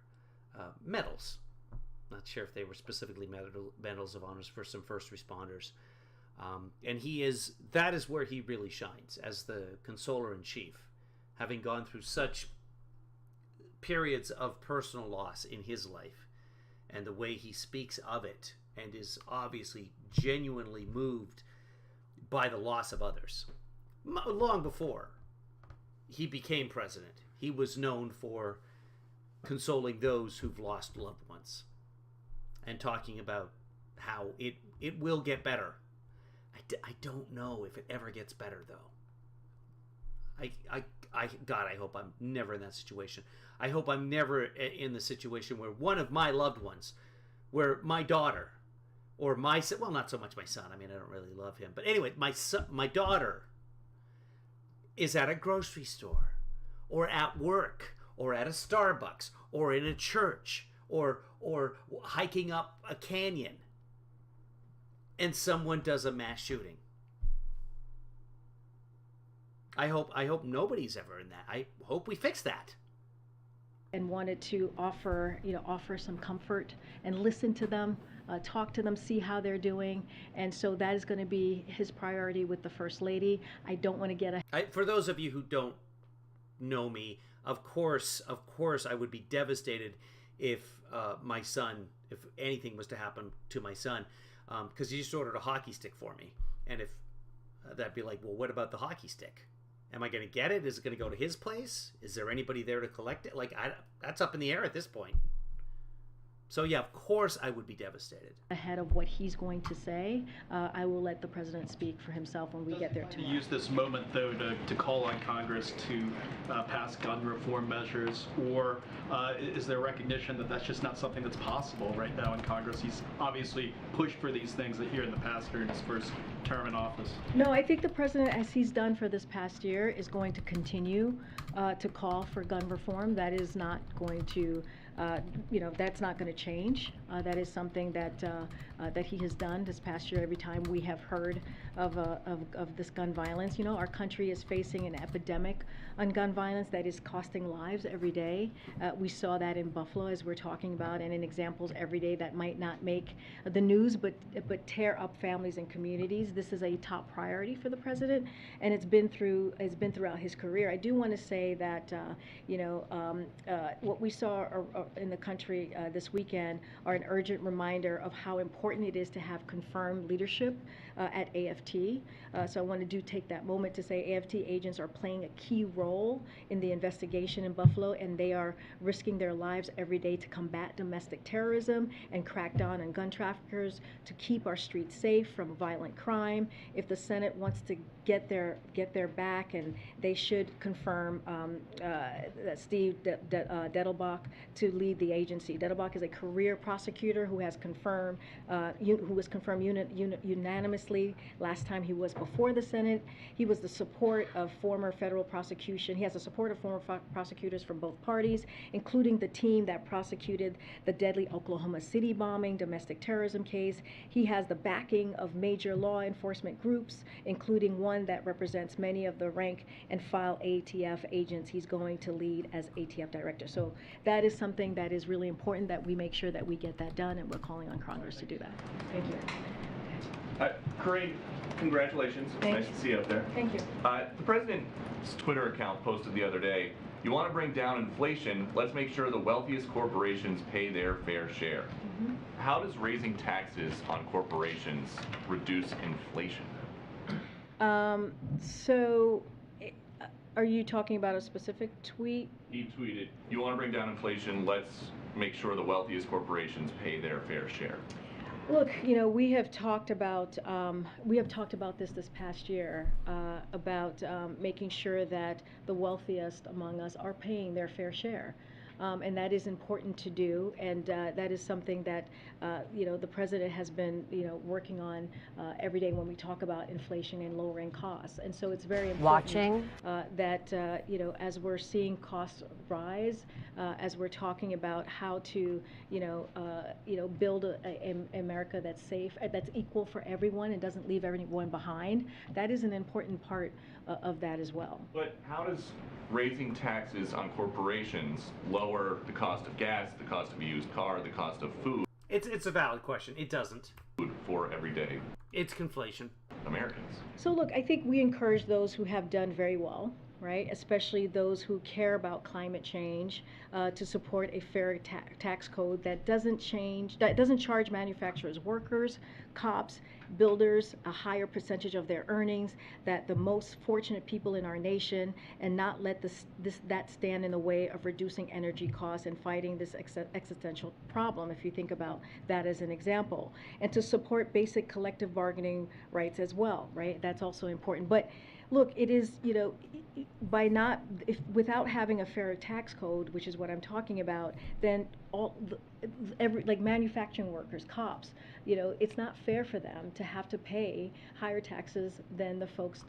medals. Not sure if they were specifically medals of honors for some first responders. And that is where he really shines as the consoler in chief, having gone through such periods of personal loss in his life, and the way he speaks of it and is obviously genuinely moved by the loss of others. Long before he became president, he was known for consoling those who've lost loved ones and talking about how it will get better. I don't know if it ever gets better, though. God, I hope I'm never in that situation. I hope I'm never in the situation where one of my loved ones, where my daughter, or my son, well, not so much my son. I mean, I don't really love him. But anyway, my daughter is at a grocery store, or at work, or at a Starbucks, or in a church, or hiking up a canyon, and someone does a mass shooting. I hope nobody's ever in that. I hope we fix that. And wanted to offer some comfort and listen to them, talk to them, see how they're doing. And so that is going to be his priority with the First Lady. I don't want to get for those of you who don't know me, of course, I would be devastated if my son, if anything was to happen to my son, because he just ordered a hockey stick for me. And if that'd be like, well, what about the hockey stick? Am I going to get it? Is it going to go to his place? Is there anybody there to collect it? That's up in the air at this point. So yeah, of course I would be devastated. Ahead of what he's going to say, I will let the president speak for himself when we get there tomorrow. Use this moment, though, to call on Congress to pass gun reform measures, or is there recognition that that's just not something that's possible right now in Congress? He's obviously pushed for these things here in the past during his first term in office. No, I think the president, as he's done for this past year, is going to continue to call for gun reform. That is not going to that's not going to change. That is something that he has done this past year. Every time we have heard of this gun violence, our country is facing an epidemic on gun violence that is costing lives every day. We saw that in Buffalo, as we're talking about, and in examples every day that might not make the news, but tear up families and communities. This is a top priority for the president, and it's been throughout his career. I do want to say that what we saw in the country this weekend are an urgent reminder of how important it is to have confirmed leadership at AFT. So I want to take that moment to say AFT agents are playing a key role in the investigation in Buffalo, and they are risking their lives every day to combat domestic terrorism and crack down on gun traffickers, to keep our streets safe from violent crime. If the Senate wants to get their back, and they should confirm that Steve Dettelbach to lead the agency. Dettelbach is a career prosecutor prosecutor who has confirmed, who was confirmed unanimously last time he was before the Senate. He was the support of former federal prosecution. He has the support of former prosecutors from both parties, including the team that prosecuted the deadly Oklahoma City bombing, domestic terrorism case. He has the backing of major law enforcement groups, including one that represents many of the rank and file ATF agents he's going to lead as ATF director. So that is something that is really important that we make sure that we get that done, and we're calling on Congress to do that. Thank you. Karine, congratulations. It's nice to see you up there. Thank you. The president's Twitter account posted the other day, you want to bring down inflation, let's make sure the wealthiest corporations pay their fair share. How does raising taxes on corporations reduce inflation? So, are you talking about a specific tweet? He tweeted, you want to bring down inflation, let's make sure the wealthiest corporations pay their fair share. Look, we have talked about this past year about making sure that the wealthiest among us are paying their fair share. And that is important to do, and that is something that the president has been working on every day when we talk about inflation and lowering costs. And so it's very important that as we're seeing costs rise, as we're talking about how to build a America that's safe, that's equal for everyone and doesn't leave everyone behind. That is an important part of that as well. But how does raising taxes on corporations lower the cost of gas, the cost of a used car, the cost of food? It's a valid question. It doesn't. Food for everyday It's conflation. Americans. So look, I think we encourage those who have done very well, right? Especially those who care about climate change, to support a fair tax code that doesn't charge manufacturers, workers, cops, builders a higher percentage of their earnings, that the most fortunate people in our nation, and not let that stand in the way of reducing energy costs and fighting this existential problem, if you think about that as an example. And to support basic collective bargaining rights as well, right? That's also important. But look, it is, without having a fair tax code, which is what I'm talking about, then like manufacturing workers, cops, it's not fair for them to have to pay higher taxes than the folks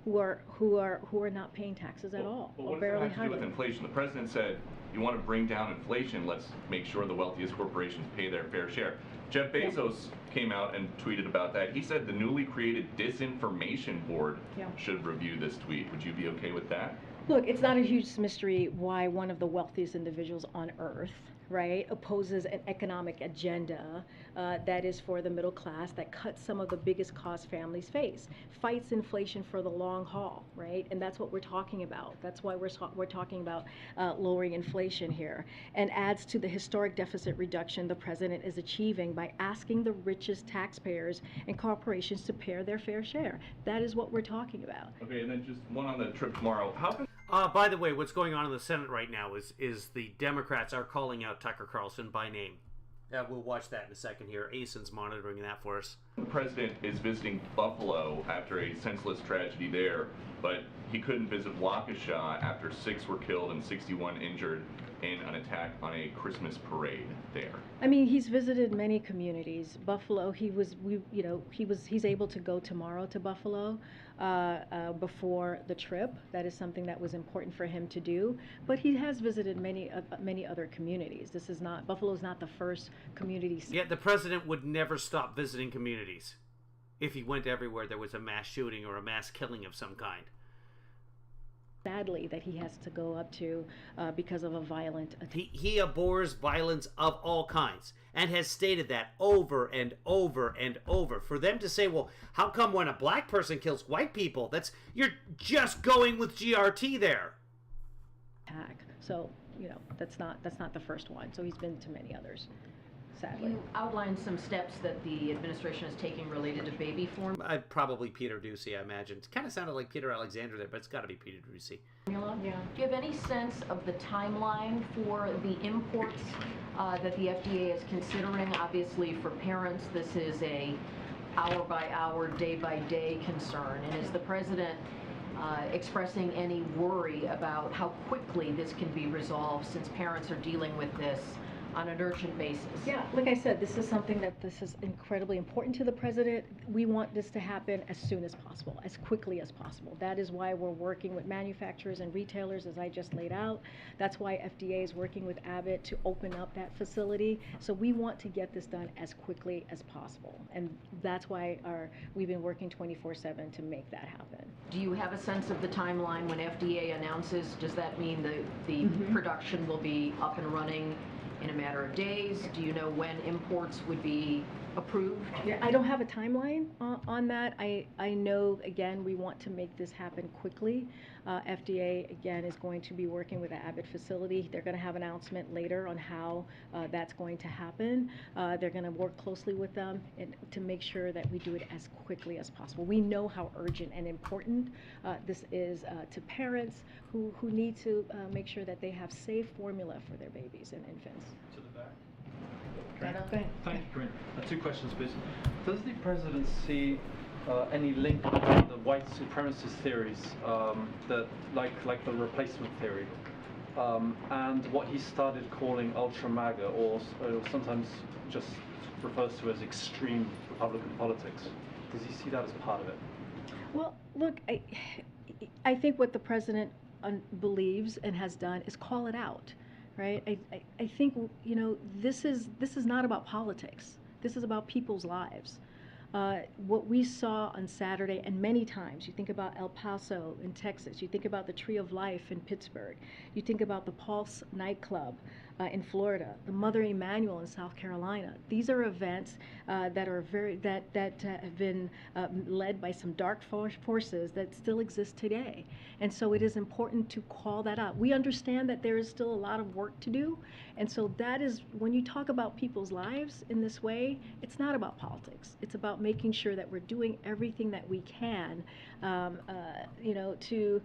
who are not paying taxes at all. Well, what does that have to do with inflation? The president said, you want to bring down inflation, let's make sure the wealthiest corporations pay their fair share. Jeff Bezos came out and tweeted about that. He said the newly created disinformation board should review this tweet. Would you be okay with that? Look, it's not a huge mystery why one of the wealthiest individuals on earth, right, opposes an economic agenda that is for the middle class, that cuts some of the biggest costs families face, fights inflation for the long haul, right? And that's what we're talking about. That's why we're talking about lowering inflation here, and adds to the historic deficit reduction the president is achieving by asking the richest taxpayers and corporations to pay their fair share. That is what we're talking about. Okay, and then just one on the trip tomorrow. How can by the way, what's going on in the Senate right now is the Democrats are calling out Tucker Carlson by name. We'll watch that in a second here. ASIN's monitoring that for us. The president is visiting Buffalo after a senseless tragedy there, but he couldn't visit Waukesha after 6 were killed and 61 injured in an attack on a Christmas parade there. I mean, he's visited many communities. Buffalo, he's able to go tomorrow to Buffalo before the trip. That is something that was important for him to do. But he has visited many other communities. Buffalo is not the first community. Yet the president would never stop visiting communities if he went everywhere there was a mass shooting or a mass killing of some kind. Sadly, that he has to go up to because of a violent attack. He abhors violence of all kinds and has stated that over and over and over. For them to say, well, how come when a black person kills white people, you're just going with GRT there. So, that's not the first one. So he's been to many others. Sadly. You outlined some steps that the administration is taking related to baby formula. Probably Peter Doocy, I imagine. It kind of sounded like Peter Alexander there, but it's got to be Peter Doocy. Yeah. Do you have any sense of the timeline for the imports that the FDA is considering? Obviously, for parents, this is a hour-by-hour, day-by-day concern. And is the president expressing any worry about how quickly this can be resolved, since parents are dealing with this on an urgent basis. Yeah, like I said, this is something that this is incredibly important to the president. We want this to happen as soon as possible, as quickly as possible. That is why we're working with manufacturers and retailers, as I just laid out. That's why FDA is working with Abbott to open up that facility. So we want to get this done as quickly as possible. And that's why we've been working 24/7 to make that happen. Do you have a sense of the timeline when FDA announces? Does that mean the production will be up and running in a matter of days? Do you know when imports would be approved? Yeah, I don't have a timeline on that. I know, again, we want to make this happen quickly. FDA, again, is going to be working with the Abbott facility. They're going to have an announcement later on how that's going to happen. They're going to work closely with them to make sure that we do it as quickly as possible. We know how urgent and important this is to parents who need to make sure that they have safe formula for their babies and infants. To the back. Go ahead. Thank you, Karine. Two questions, please. Does the president see any link between the white supremacist theories, that like the replacement theory, and what he started calling ultra MAGA, or sometimes just refers to as extreme Republican politics? Does he see that as part of it? Well, look, I think what the president believes and has done is call it out. Right? I think, you know, this is not about politics. This is about people's lives. What we saw on Saturday, and many times, you think about El Paso in Texas, you think about the Tree of Life in Pittsburgh, you think about the Pulse nightclub in Florida, the Mother Emanuel in South Carolina. These are events that are have been led by some dark forces that still exist today. And so it is important to call that out. We understand that there is still a lot of work to do. And so that is, when you talk about people's lives in this way, it's not about politics. It's about making sure that we're doing everything that we can, you know, to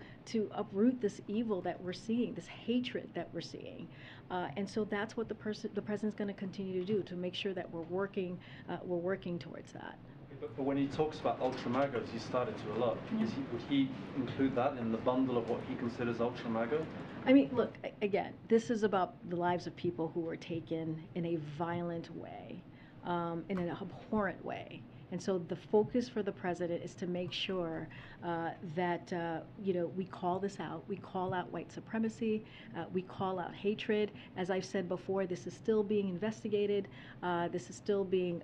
uproot this evil that we're seeing, this hatred that we're seeing. And so that's what the president's going to continue to do, to make sure that we're working towards that. But when he talks about ultra MAGA, as he started to a lot, would he include that in the bundle of what he considers ultra MAGA? I mean, look, again, this is about the lives of people who were taken in a violent way, in an abhorrent way. And so the focus for the president is to make sure that you know, we call this out. We call out white supremacy. We call out hatred. As I've said before, this is still being investigated. This is still being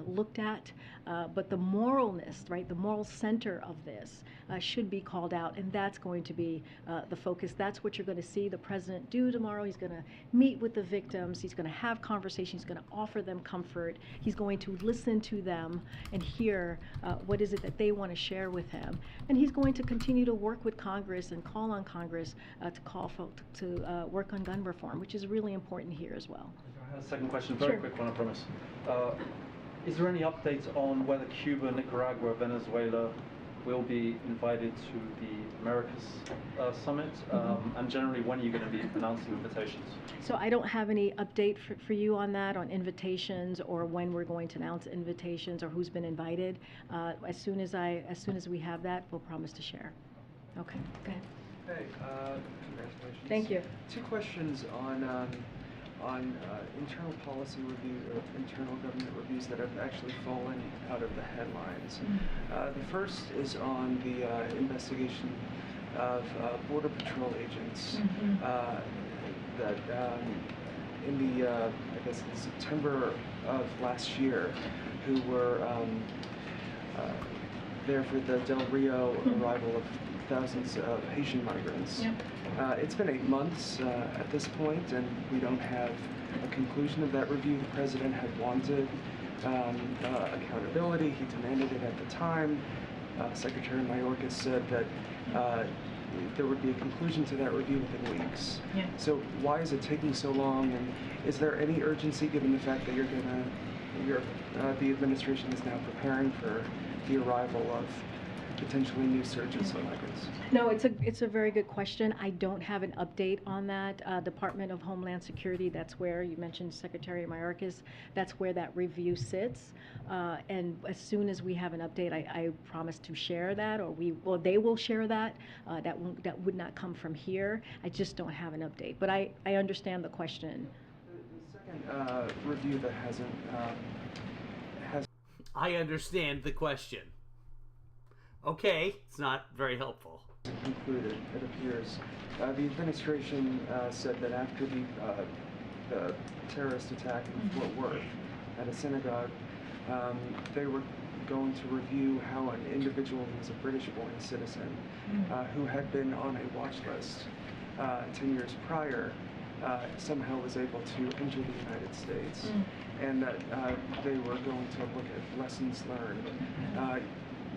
looked at. But the moralness, right, the moral center of this should be called out, and that's going to be the focus. That's what you're going to see the president do tomorrow. He's going to meet with the victims. He's going to have conversations. He's going to offer them comfort. He's going to listen to them and hear what is it that they want to share with him. And he's going to continue to work with Congress and call on Congress to call folks to work on gun reform, which is really important here as well. I have a second question, very quick one, I promise. Is there any update on whether Cuba, Nicaragua, Venezuela will be invited to the Americas Summit? And generally, when are you going to be announcing invitations? So I don't have any update for you on that, on invitations or when we're going to announce invitations or who's been invited. As soon as we have that, we'll promise to share. Okay, go ahead. Hey, congratulations. Thank you. Two questions on internal policy review or internal government reviews that have actually fallen out of the headlines. The first is on the investigation of Border Patrol agents that in the, I guess in September of last year, who were there for the Del Rio arrival of thousands of Haitian migrants. It's been 8 months at this point, and we don't have a conclusion of that review. The president had wanted accountability. He demanded it at the time. Secretary Mayorkas said that there would be a conclusion to that review within weeks. So why is it taking so long, and is there any urgency given the fact that the administration is now preparing for the arrival of potentially new surges of migrants? No, it's a very good question. I don't have an update on that. Department of Homeland Security, that's where you mentioned Secretary Mayorkas, that's where that review sits. And as soon as we have an update, I promise to share that, or they will share that. That would not come from here. I just don't have an update. But I understand the question. The Review that hasn't I understand the question. Okay, it's not very helpful. concluded, it appears. The administration said that after the terrorist attack in Fort Worth at a synagogue, they were going to review how an individual who was a British-born citizen who had been on a watch list 10 years prior somehow was able to enter the United States, and that they were going to look at lessons learned.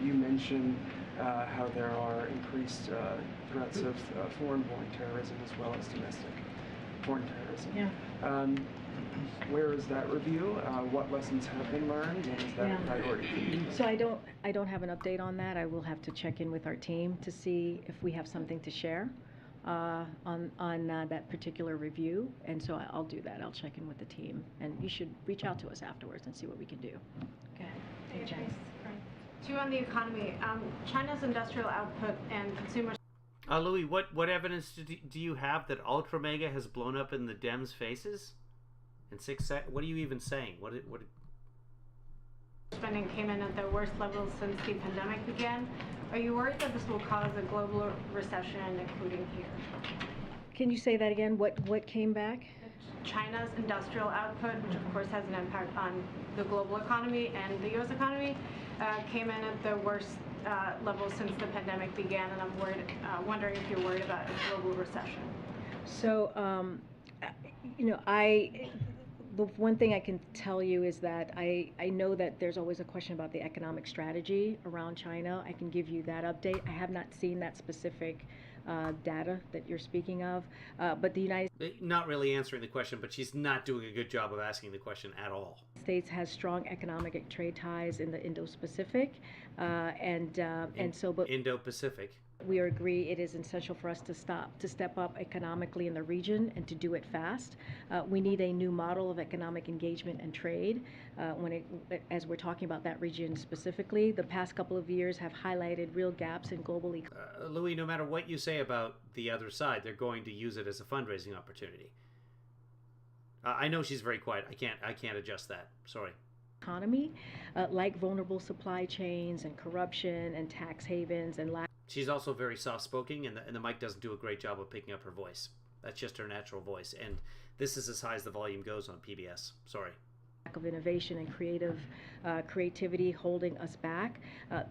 You mentioned how there are increased threats of foreign-born terrorism as well as domestic foreign terrorism. Yeah. Where is that review? What lessons have been learned, and is that a priority for you? So I don't have an update on that. I will have to check in with our team to see if we have something to share on that particular review, and so I'll do that. I'll check in with the team, and you should reach out to us afterwards and see what we can do. Okay. Hey, Jen. Two on the economy. China's industrial output and consumer. Louis, what evidence do you have that Ultra Mega has blown up in the Dems' faces? In 6 seconds? What are you even saying? What? Spending came in at the worst levels since the pandemic began. Are you worried that this will cause a global recession, including here? Can you say that again? What came back? China's industrial output, which of course has an impact on the global economy and the U.S. economy, came in at the worst levels since the pandemic began, and I'm wondering if you're worried about a global recession. So, the one thing I can tell you is that I know that there's always a question about the economic strategy around China. I can give you that update. I have not seen that specific data that you're speaking of, but the United Not really answering the question, but she's not doing a good job of asking the question at all. States has strong economic and trade ties in the Indo-Pacific, and so. But Indo-Pacific. we agree it is essential for us to step up economically in the region and to do it fast. We need a new model of economic engagement and trade. As we're talking about that region specifically, the past couple of years have highlighted real gaps in global Louis, no matter what you say about the other side, they're going to use it as a fundraising opportunity. I know she's very quiet. I can't adjust that. Sorry. Economy, like vulnerable supply chains and corruption and tax havens and lack. She's also very soft-spoken, and the mic doesn't do a great job of picking up her voice. That's just her natural voice, and this is as high as the volume goes on PBS. Sorry. Lack of innovation and creativity holding us back.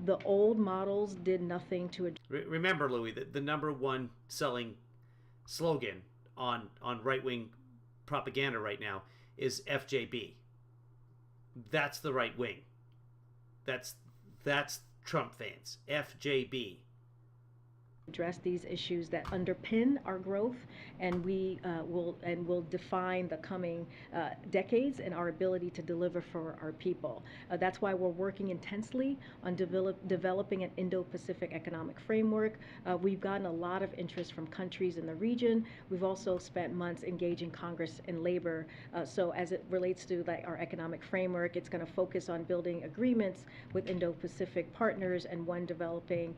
The old models did nothing to remember, Louis, the number one selling slogan on right-wing propaganda right now is FJB. That's the right wing. That's Trump fans. FJB. Address these issues that underpin our growth, and we will define the coming decades and our ability to deliver for our people. That's why we're working intensely on developing an Indo-Pacific economic framework. We've gotten a lot of interest from countries in the region. We've also spent months engaging Congress and labor. So as it relates to our economic framework, it's going to focus on building agreements with Indo-Pacific partners, and one developing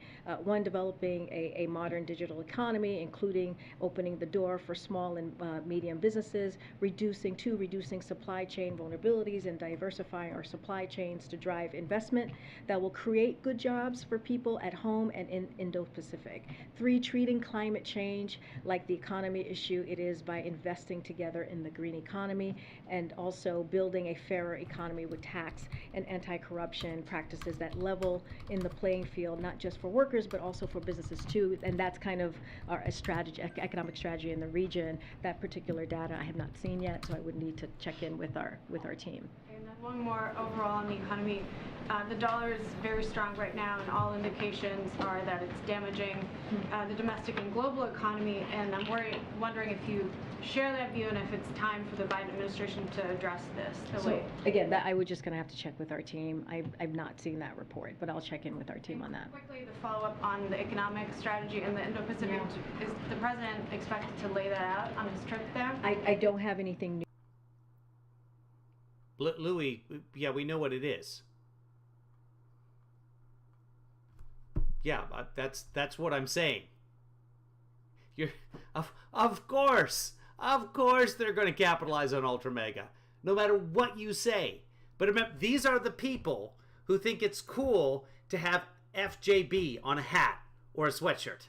a modern digital economy, including opening the door for small and medium businesses, reducing supply chain vulnerabilities, and diversifying our supply chains to drive investment that will create good jobs for people at home and in Indo-Pacific. 3, treating climate change like the economy issue it is by investing together in the green economy, and also building a fairer economy with tax and anti-corruption practices that level in the playing field, not just for workers, but also for businesses too. And that's kind of our economic strategy in the region. That particular data I have not seen yet, so I would need to check in with our team. And then one more overall on the economy. The dollar is very strong right now, and all indications are that it's damaging the domestic and global economy. And I'm wondering if you share that view, and if it's time for the Biden administration to address this. Again, that I would just going to have to check with our team. I've not seen that report, but I'll check in with our team on that. Quickly, the follow-up on the economic strategy in the Indo-Pacific. Is the president expected to lay that out on his trip there? I don't have anything new. Louis, yeah, we know what it is. Yeah, that's what I'm saying. Of course, Of course they're going to capitalize on Ultra Mega, no matter what you say. But remember, these are the people who think it's cool to have FJB on a hat or a sweatshirt.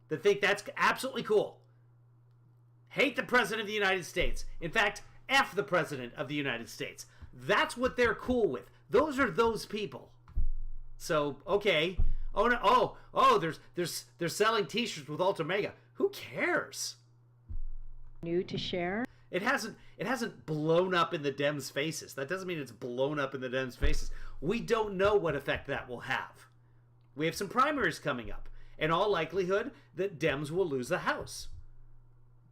They think that's absolutely cool. Hate the President of the United States. In fact, F the President of the United States. That's what they're cool with. Those are those people. So, okay. Oh no! They're selling T-shirts with Ultra Mega. Who cares? New to share. It hasn't blown up in the Dems' faces. That doesn't mean it's blown up in the Dems' faces. We don't know what effect that will have. We have some primaries coming up. In all likelihood, that Dems will lose the House.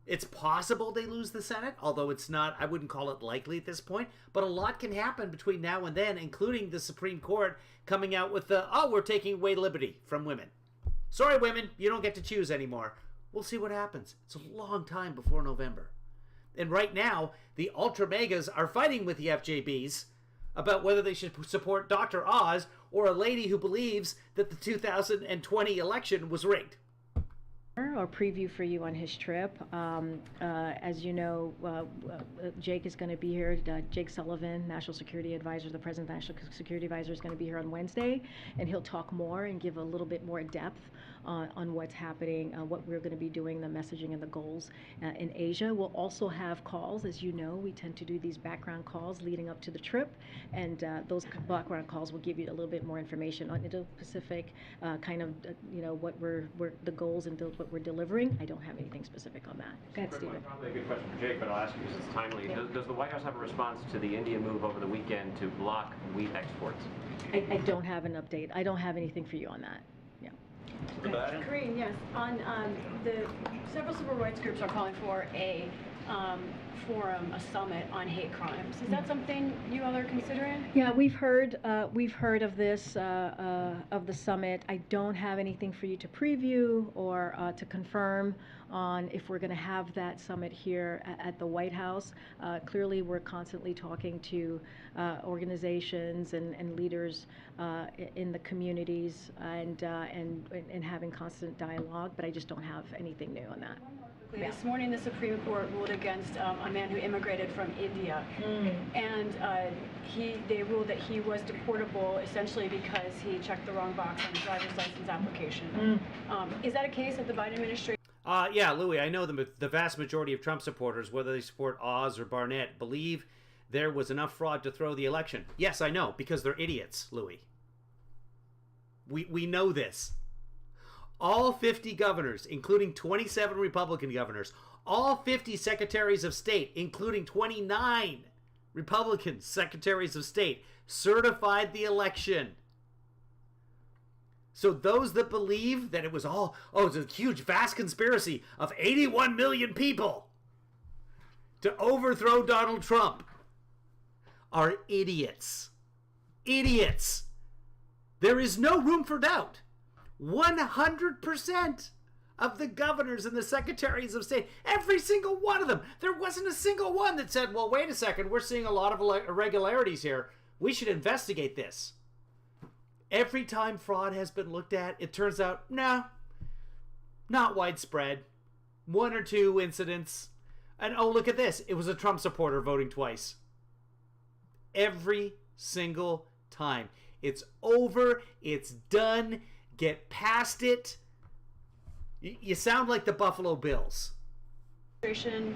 It's possible they lose the Senate, although it's not, I wouldn't call it likely at this point. But a lot can happen between now and then, including the Supreme Court coming out with we're taking away liberty from women. Sorry, women, you don't get to choose anymore. We'll see what happens. It's a long time before November. And right now, the Ultra Megas are fighting with the FJBs about whether they should support Dr. Oz or a lady who believes that the 2020 election was rigged. Or preview for you on his trip. As you know, Jake is going to be here. Jake Sullivan, National Security Advisor, the President's National Security Advisor, is going to be here on Wednesday, and he'll talk more and give a little bit more depth on what's happening, what we're going to be doing, the messaging and the goals in Asia. We'll also have calls. As you know, we tend to do these background calls leading up to the trip, and those background calls will give you a little bit more information on Indo-Pacific, what we're the goals and what we're delivering. I don't have anything specific on that. Go ahead, Stephen. Probably a good question for Jake, but I'll ask you because it's timely. Yeah. Does the White House have a response to the India move over the weekend to block wheat exports? I don't have an update. I don't have anything for you on that. Yeah. Karine, yes. On the several civil rights groups are calling for a forum, a summit on hate crimes. Is that something you all are considering? Yeah, we've heard of this of the summit. I don't have anything for you to preview or to confirm on if we're going to have that summit here at the White House. Clearly, we're constantly talking to organizations and leaders in the communities and having constant dialogue. But I just don't have anything new on that. This morning, the Supreme Court ruled against a man who immigrated from India, and they ruled that he was deportable essentially because he checked the wrong box on the driver's license application. Is that a case of the Biden administration? Yeah, Louis, I know the vast majority of Trump supporters, whether they support Oz or Barnett, believe there was enough fraud to throw the election. Yes, I know, because they're idiots, Louis. We know this. All 50 governors, including 27 Republican governors, all 50 secretaries of state, including 29 Republican secretaries of state, certified the election. So those that believe that it was it's a huge, vast conspiracy of 81 million people to overthrow Donald Trump are idiots. Idiots. There is no room for doubt. 100% of the governors and the secretaries of state, every single one of them, there wasn't a single one that said, well, wait a second, we're seeing a lot of irregularities here. We should investigate this. Every time fraud has been looked at, it turns out, no, not widespread. One or two incidents. And oh, look at this. It was a Trump supporter voting twice. Every single time. It's over. It's done. Get past it. You sound like the Buffalo Bills. Administration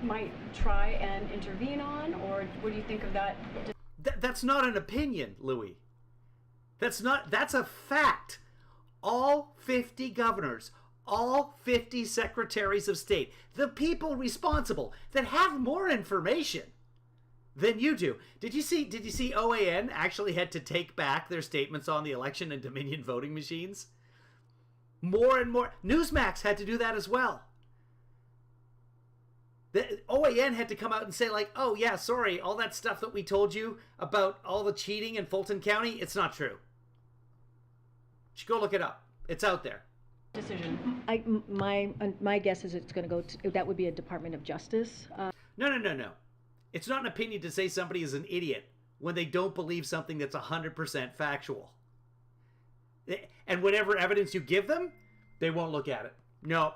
might try and intervene on, or what do you think of that? That's not an opinion, Louis. That's a fact. All 50 governors, all 50 secretaries of state, the people responsible that have more information than you do. Did you see OAN actually had to take back their statements on the election and Dominion voting machines? More and more. Newsmax had to do that as well. The OAN had to come out and say, like, oh yeah, sorry, all that stuff that we told you about all the cheating in Fulton County, it's not true. You should go look it up. It's out there. Decision. My guess is it's going to go to, that would be a Department of Justice. No. It's not an opinion to say somebody is an idiot when they don't believe something that's 100% factual. And whatever evidence you give them, they won't look at it. No,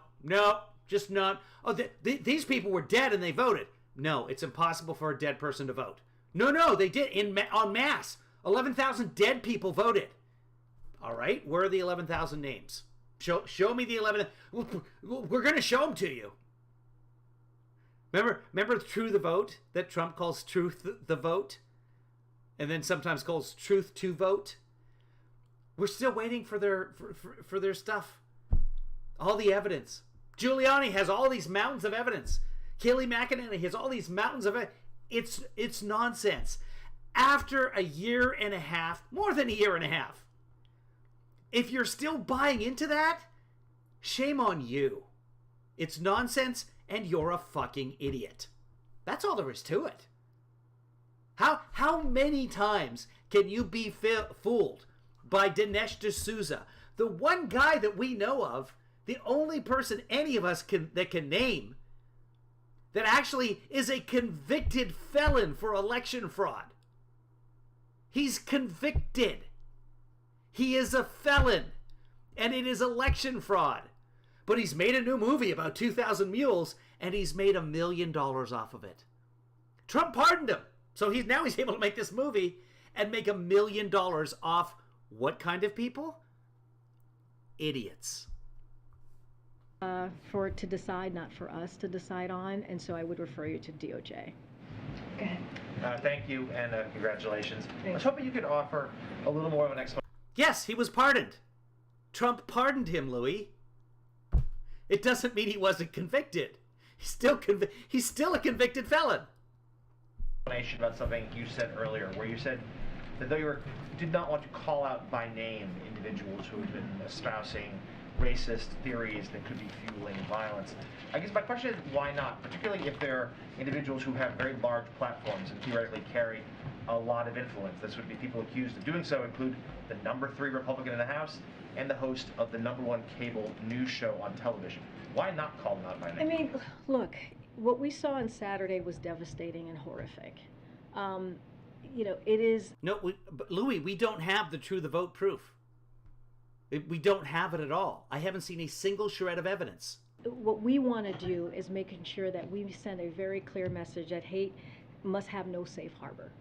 Just not, oh, these people were dead and they voted. No, it's impossible for a dead person to vote. No, they did en masse. 11,000 dead people voted. All right, where are the 11,000 names? Show me the 11. We're going to show them to you. Remember True the Vote that Trump calls Truth the Vote? And then sometimes calls Truth to Vote? We're still waiting for their stuff. All the evidence. Giuliani has all these mountains of evidence. Kayleigh McEnany has all these mountains of evidence. It's nonsense. After a year and a half, more than a year and a half, if you're still buying into that, shame on you. It's nonsense and you're a fucking idiot. That's all there is to it. How many times can you be fooled by Dinesh D'Souza, the one guy that we know of, the only person any of us can name that actually is a convicted felon for election fraud? He's convicted. He is a felon, and it is election fraud. But he's made a new movie about 2,000 Mules, and he's made $1 million off of it. Trump pardoned him, so he's able to make this movie and make $1 million off what kind of people? Idiots. For it to decide, not for us to decide on, and so I would refer you to DOJ. Go ahead. Thank you, and congratulations. I was hoping you could offer a little more of an explanation. Yes, he was pardoned. Trump pardoned him, Louis. It doesn't mean he wasn't convicted. He's still a convicted felon. Explanation about something you said earlier, where you said that though you did not want to call out by name individuals who have been espousing racist theories that could be fueling violence. I guess my question is, why not? Particularly if they're individuals who have very large platforms and theoretically carry a lot of influence. This would be people accused of doing so include the #3 Republican in the House and the host of the #1 cable news show on television. Why not call them out by name? I mean, look, what we saw on Saturday was devastating and horrific. It is... No, Louis, we don't have the True the Vote proof. We don't have it at all. I haven't seen a single shred of evidence. What we want to do is making sure that we send a very clear message that hate must have no safe harbor.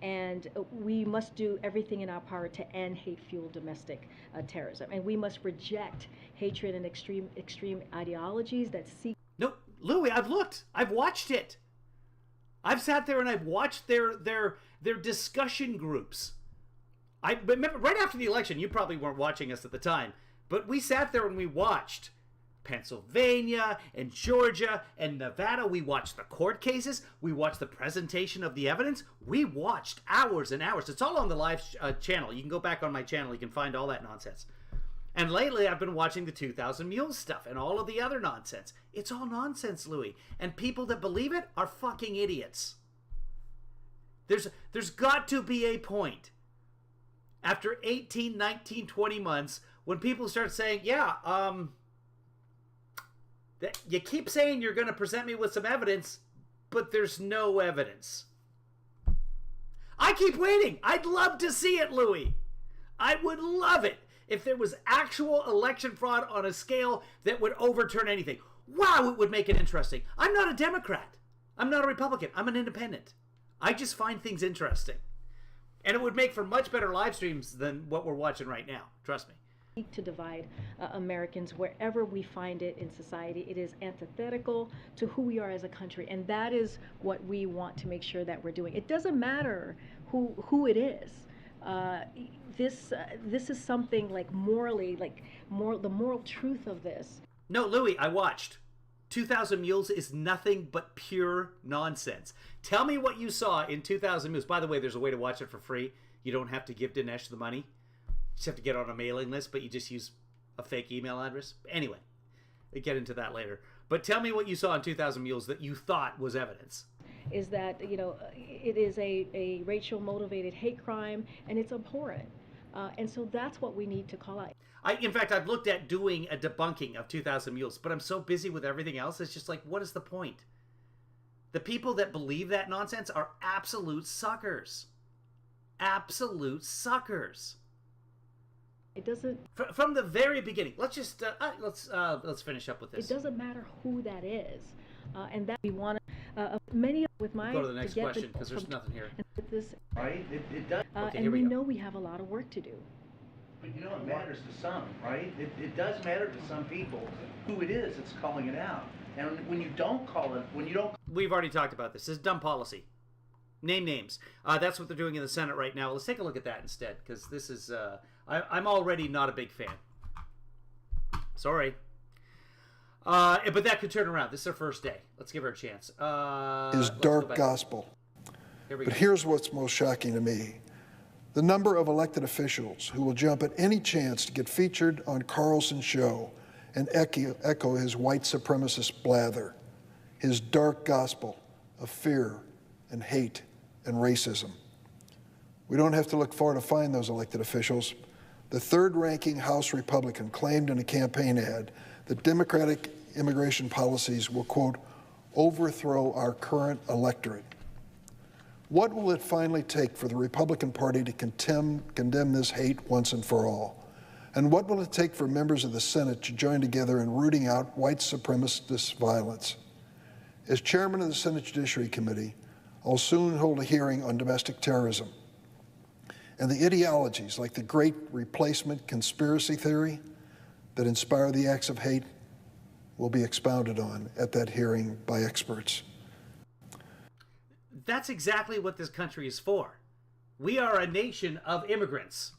And we must do everything in our power to end hate-fueled domestic terrorism. And we must reject hatred and extreme ideologies that seek... No, Louis, I've looked. I've watched it. I've sat there and I've watched their discussion groups. I remember right after the election, you probably weren't watching us at the time, but we sat there and we watched Pennsylvania and Georgia and Nevada. We watched the court cases. We watched the presentation of the evidence. We watched hours and hours. It's all on the live channel. You can go back on my channel. You can find all that nonsense. And lately, I've been watching the 2,000 Mules stuff and all of the other nonsense. It's all nonsense, Louis. And people that believe it are fucking idiots. There's got to be a point after 18, 19, 20 months when people start saying, yeah, you keep saying you're going to present me with some evidence, but there's no evidence. I keep waiting. I'd love to see it, Louis. I would love it if there was actual election fraud on a scale that would overturn anything. Wow, it would make it interesting. I'm not a Democrat. I'm not a Republican. I'm an independent. I just find things interesting. And it would make for much better live streams than what we're watching right now. Trust me. To divide Americans wherever we find it in society. It is antithetical to who we are as a country, and that is what we want to make sure that we're doing. It doesn't matter who it is. This is something like morally, the moral truth of this. No, Louis, I watched. 2,000 Mules is nothing but pure nonsense. Tell me what you saw in 2,000 Mules. By the way, there's a way to watch it for free. You don't have to give Dinesh the money. You just have to get on a mailing list, but you just use a fake email address. Anyway, we'll get into that later. But tell me what you saw in 2,000 Mules that you thought was evidence. Is that, it is a racial-motivated hate crime, and it's abhorrent. And so that's what we need to call out. In fact, I've looked at doing a debunking of 2,000 Mules, but I'm so busy with everything else, it's just like, what is the point? The people that believe that nonsense are absolute suckers. Absolute suckers. It doesn't. From the very beginning. Let's just let's finish up with this. It doesn't matter who that is, and that we want to. Many with my. Go to the next question because there's nothing here. With this, right? It does. Okay, and here we go. know we have a lot of work to do. But you know it matters to some, right? It does matter to some people who it is that's calling it out. And when you don't call it, when you don't... We've already talked about this. This is dumb policy. Name names. That's what they're doing in the Senate right now. Let's take a look at that instead, because this is... I'm already not a big fan. Sorry. But that could turn around. This is her first day. Let's give her a chance. Is dark gospel. But here's what's most shocking to me. The number of elected officials who will jump at any chance to get featured on Carlson's show and echo his white supremacist blather, his dark gospel of fear and hate and racism. We don't have to look far to find those elected officials. The third-ranking House Republican claimed in a campaign ad that Democratic immigration policies will, quote, overthrow our current electorate. What will it finally take for the Republican Party to condemn this hate once and for all? And what will it take for members of the Senate to join together in rooting out white supremacist violence? As chairman of the Senate Judiciary Committee, I'll soon hold a hearing on domestic terrorism. And the ideologies like the great replacement conspiracy theory that inspire the acts of hate will be expounded on at that hearing by experts. That's exactly what this country is for. We are a nation of immigrants,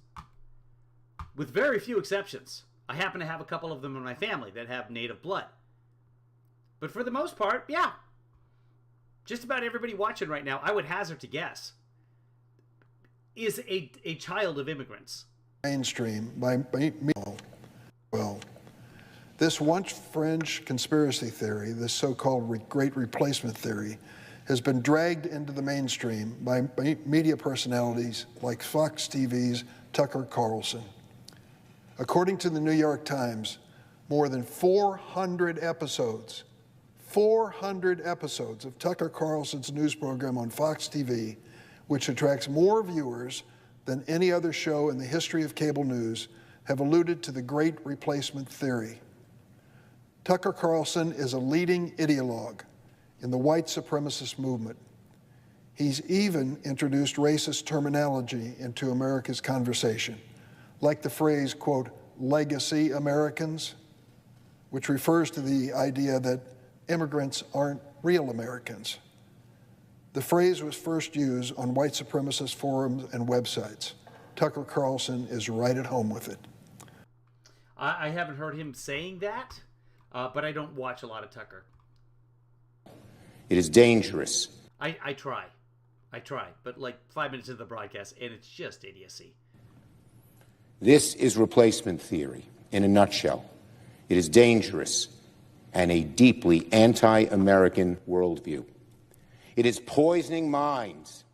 with very few exceptions. I happen to have a couple of them in my family that have native blood. But for the most part, yeah. Just about everybody watching right now, I would hazard to guess, is a child of immigrants. Mainstream by me. Well, this once fringe conspiracy theory, this so-called great replacement theory, has been dragged into the mainstream by media personalities like Fox TV's Tucker Carlson. According to the New York Times, more than 400 episodes of Tucker Carlson's news program on Fox TV, which attracts more viewers than any other show in the history of cable news, have alluded to the great replacement theory. Tucker Carlson is a leading ideologue in the white supremacist movement. He's even introduced racist terminology into America's conversation, like the phrase, quote, legacy Americans, which refers to the idea that immigrants aren't real Americans. The phrase was first used on white supremacist forums and websites. Tucker Carlson is right at home with it. I haven't heard him saying that, but I don't watch a lot of Tucker. It is dangerous. I try, but like 5 minutes into the broadcast, and it's just idiocy. This is replacement theory in a nutshell. It is dangerous and a deeply anti-American worldview. It is poisoning minds,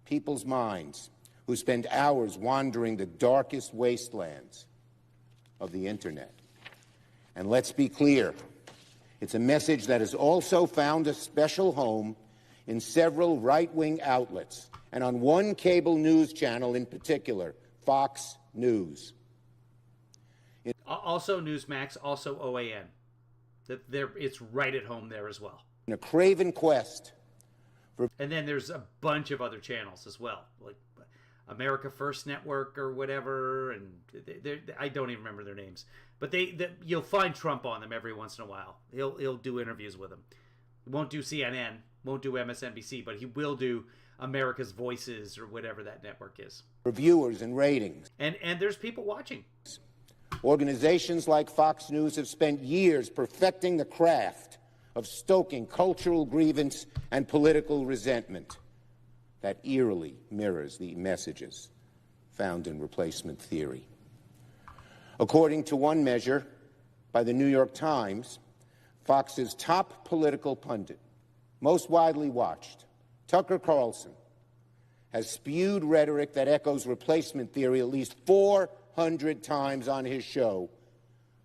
people's minds, who spend hours wandering the darkest wastelands of the internet. And let's be clear, it's a message that has also found a special home in several right-wing outlets, and on one cable news channel in particular, Fox News. Also Newsmax, also OAN. It's right at home there as well. In a craven quest for... And then there's a bunch of other channels as well, like America First Network or whatever, and I don't even remember their names. But you'll find Trump on them every once in a while. He'll do interviews with them. He won't do CNN, won't do MSNBC, but he will do America's Voices or whatever that network is. For viewers and ratings. And there's people watching. Organizations like Fox News have spent years perfecting the craft of stoking cultural grievance and political resentment that eerily mirrors the messages found in replacement theory. According to one measure by the New York Times, Fox's top political pundit, most widely watched, Tucker Carlson, has spewed rhetoric that echoes replacement theory at least 400 times on his show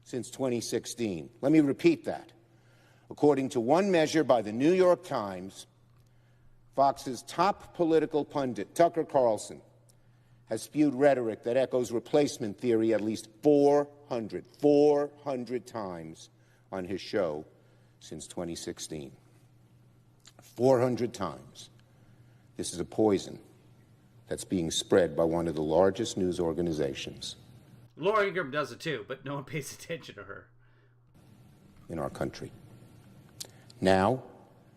since 2016. Let me repeat that. According to one measure by the New York Times, Fox's top political pundit, Tucker Carlson, has spewed rhetoric that echoes replacement theory at least 400 times on his show since 2016. 400 times. This is a poison that's being spread by one of the largest news organizations Laura Ingraham does it too, but no one pays attention to her. In our country. Now,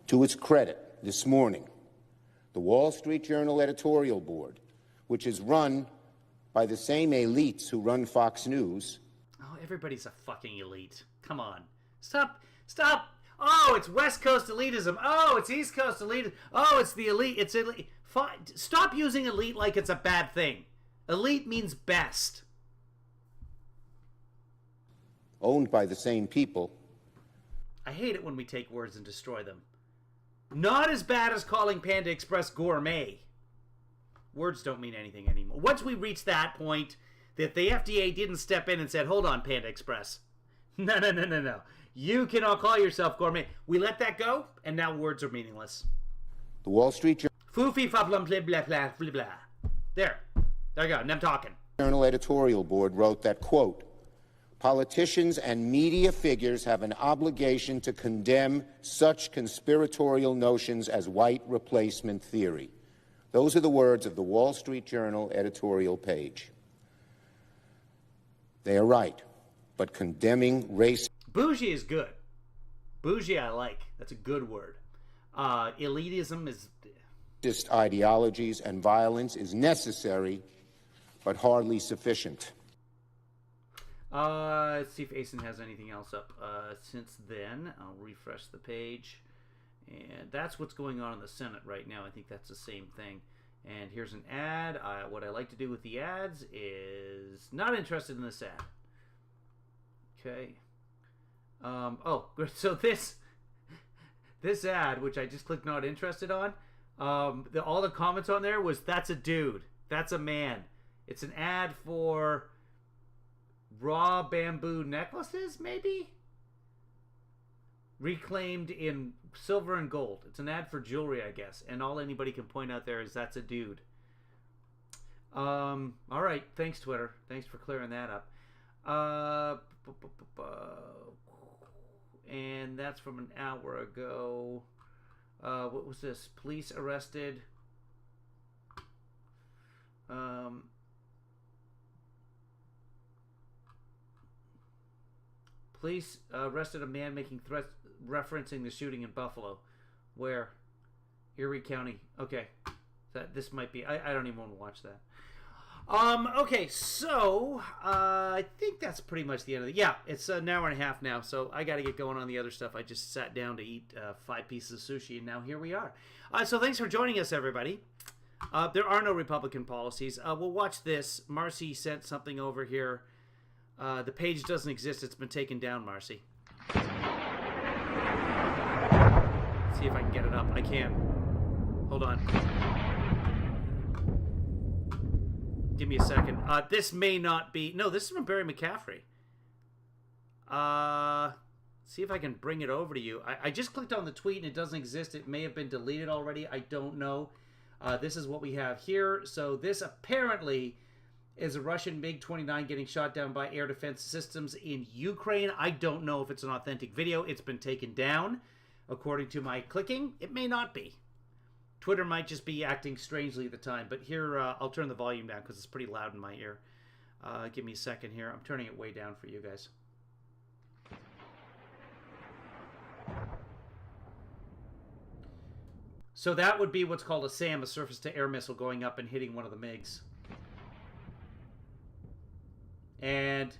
to its credit, this morning, the Wall Street Journal editorial board, which is run by the same elites who run Fox News. Oh, everybody's a fucking elite. Come on. Stop. Oh, it's West Coast elitism. Oh, it's East Coast elitism. Oh, it's the elite. It's elite. Stop using elite like it's a bad thing. Elite means best. Owned by the same people. I hate it when we take words and destroy them. Not as bad as calling Panda Express gourmet. Words don't mean anything anymore. Once we reach that point that the FDA didn't step in and said, hold on, Panda Express. No. You cannot call yourself gourmet. We let that go, and now words are meaningless. The Wall Street Journal. Foofy fa blah blah blah blah blah blah. There you go. And I'm talking. Journal editorial board wrote that, quote, politicians and media figures have an obligation to condemn such conspiratorial notions as white replacement theory. Those are the words of the Wall Street Journal editorial page. They are right, but condemning race... Bougie is good. Bougie I like. That's a good word. Elitism is... Racist ideologies and violence is necessary, but hardly sufficient. Let's see if Asen has anything else up since then. I'll refresh the page. And that's what's going on in the Senate right now. I think that's the same thing. And here's an ad. What I like to do with the ads is not interested in this ad. Okay. So this ad, which I just clicked not interested on, all the comments on there was, that's a dude. That's a man. It's an ad for raw bamboo necklaces, maybe? Reclaimed in silver and gold. It's an ad for jewelry, I guess. And all anybody can point out there is, that's a dude. All right. Thanks, Twitter. Thanks for clearing that up. And that's from an hour ago. What was this? Police arrested. Police arrested a man making threats referencing the shooting in Buffalo. Where? Erie County. Okay. This might be... I don't even want to watch that. Okay, so I think that's pretty much the end of it. Yeah, it's an hour and a half now, so I got to get going on the other stuff. I just sat down to eat 5 pieces of sushi, and now here we are. So thanks for joining us, everybody. There are no Republican policies. We'll watch this. Marcy sent something over here. The page doesn't exist. It's been taken down, Marcy. Let's see if I can get it up. I can. Hold on. Give me a second. This may not be... No, this is from Barry McCaffrey. See if I can bring it over to you. I just clicked on the tweet and it doesn't exist. It may have been deleted already. I don't know. This is what we have here. So this apparently is a Russian MiG-29 getting shot down by air defense systems in Ukraine. I don't know if it's an authentic video. It's been taken down. According to my clicking, it may not be. Twitter might just be acting strangely at the time, but here, I'll turn the volume down because it's pretty loud in my ear. Give me a second here. I'm turning it way down for you guys. So that would be what's called a SAM, a surface-to-air missile going up and hitting one of the MiGs. And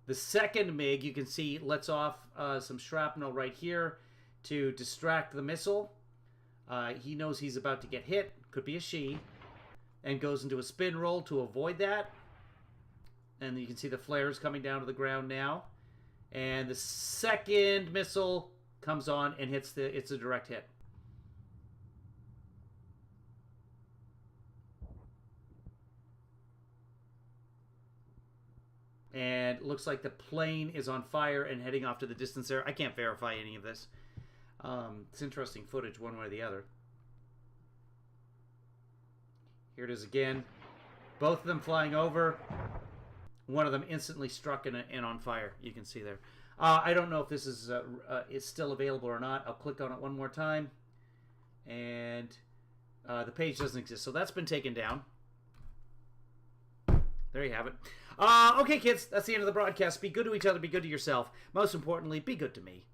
the second MiG, you can see, lets off some shrapnel right here to distract the missile. He knows he's about to get hit, could be a she, and goes into a spin roll to avoid that. And you can see the flares coming down to the ground now. And the second missile comes on and hits it's a direct hit. And it looks like the plane is on fire and heading off to the distance there. I can't verify any of this. It's interesting footage one way or the other. Here it is again. Both of them flying over. One of them instantly struck and on fire. You can see there. I don't know if this is still available or not. I'll click on it one more time. And the page doesn't exist. So that's been taken down. There you have it. Okay, kids, that's the end of the broadcast. Be good to each other. Be good to yourself. Most importantly, be good to me.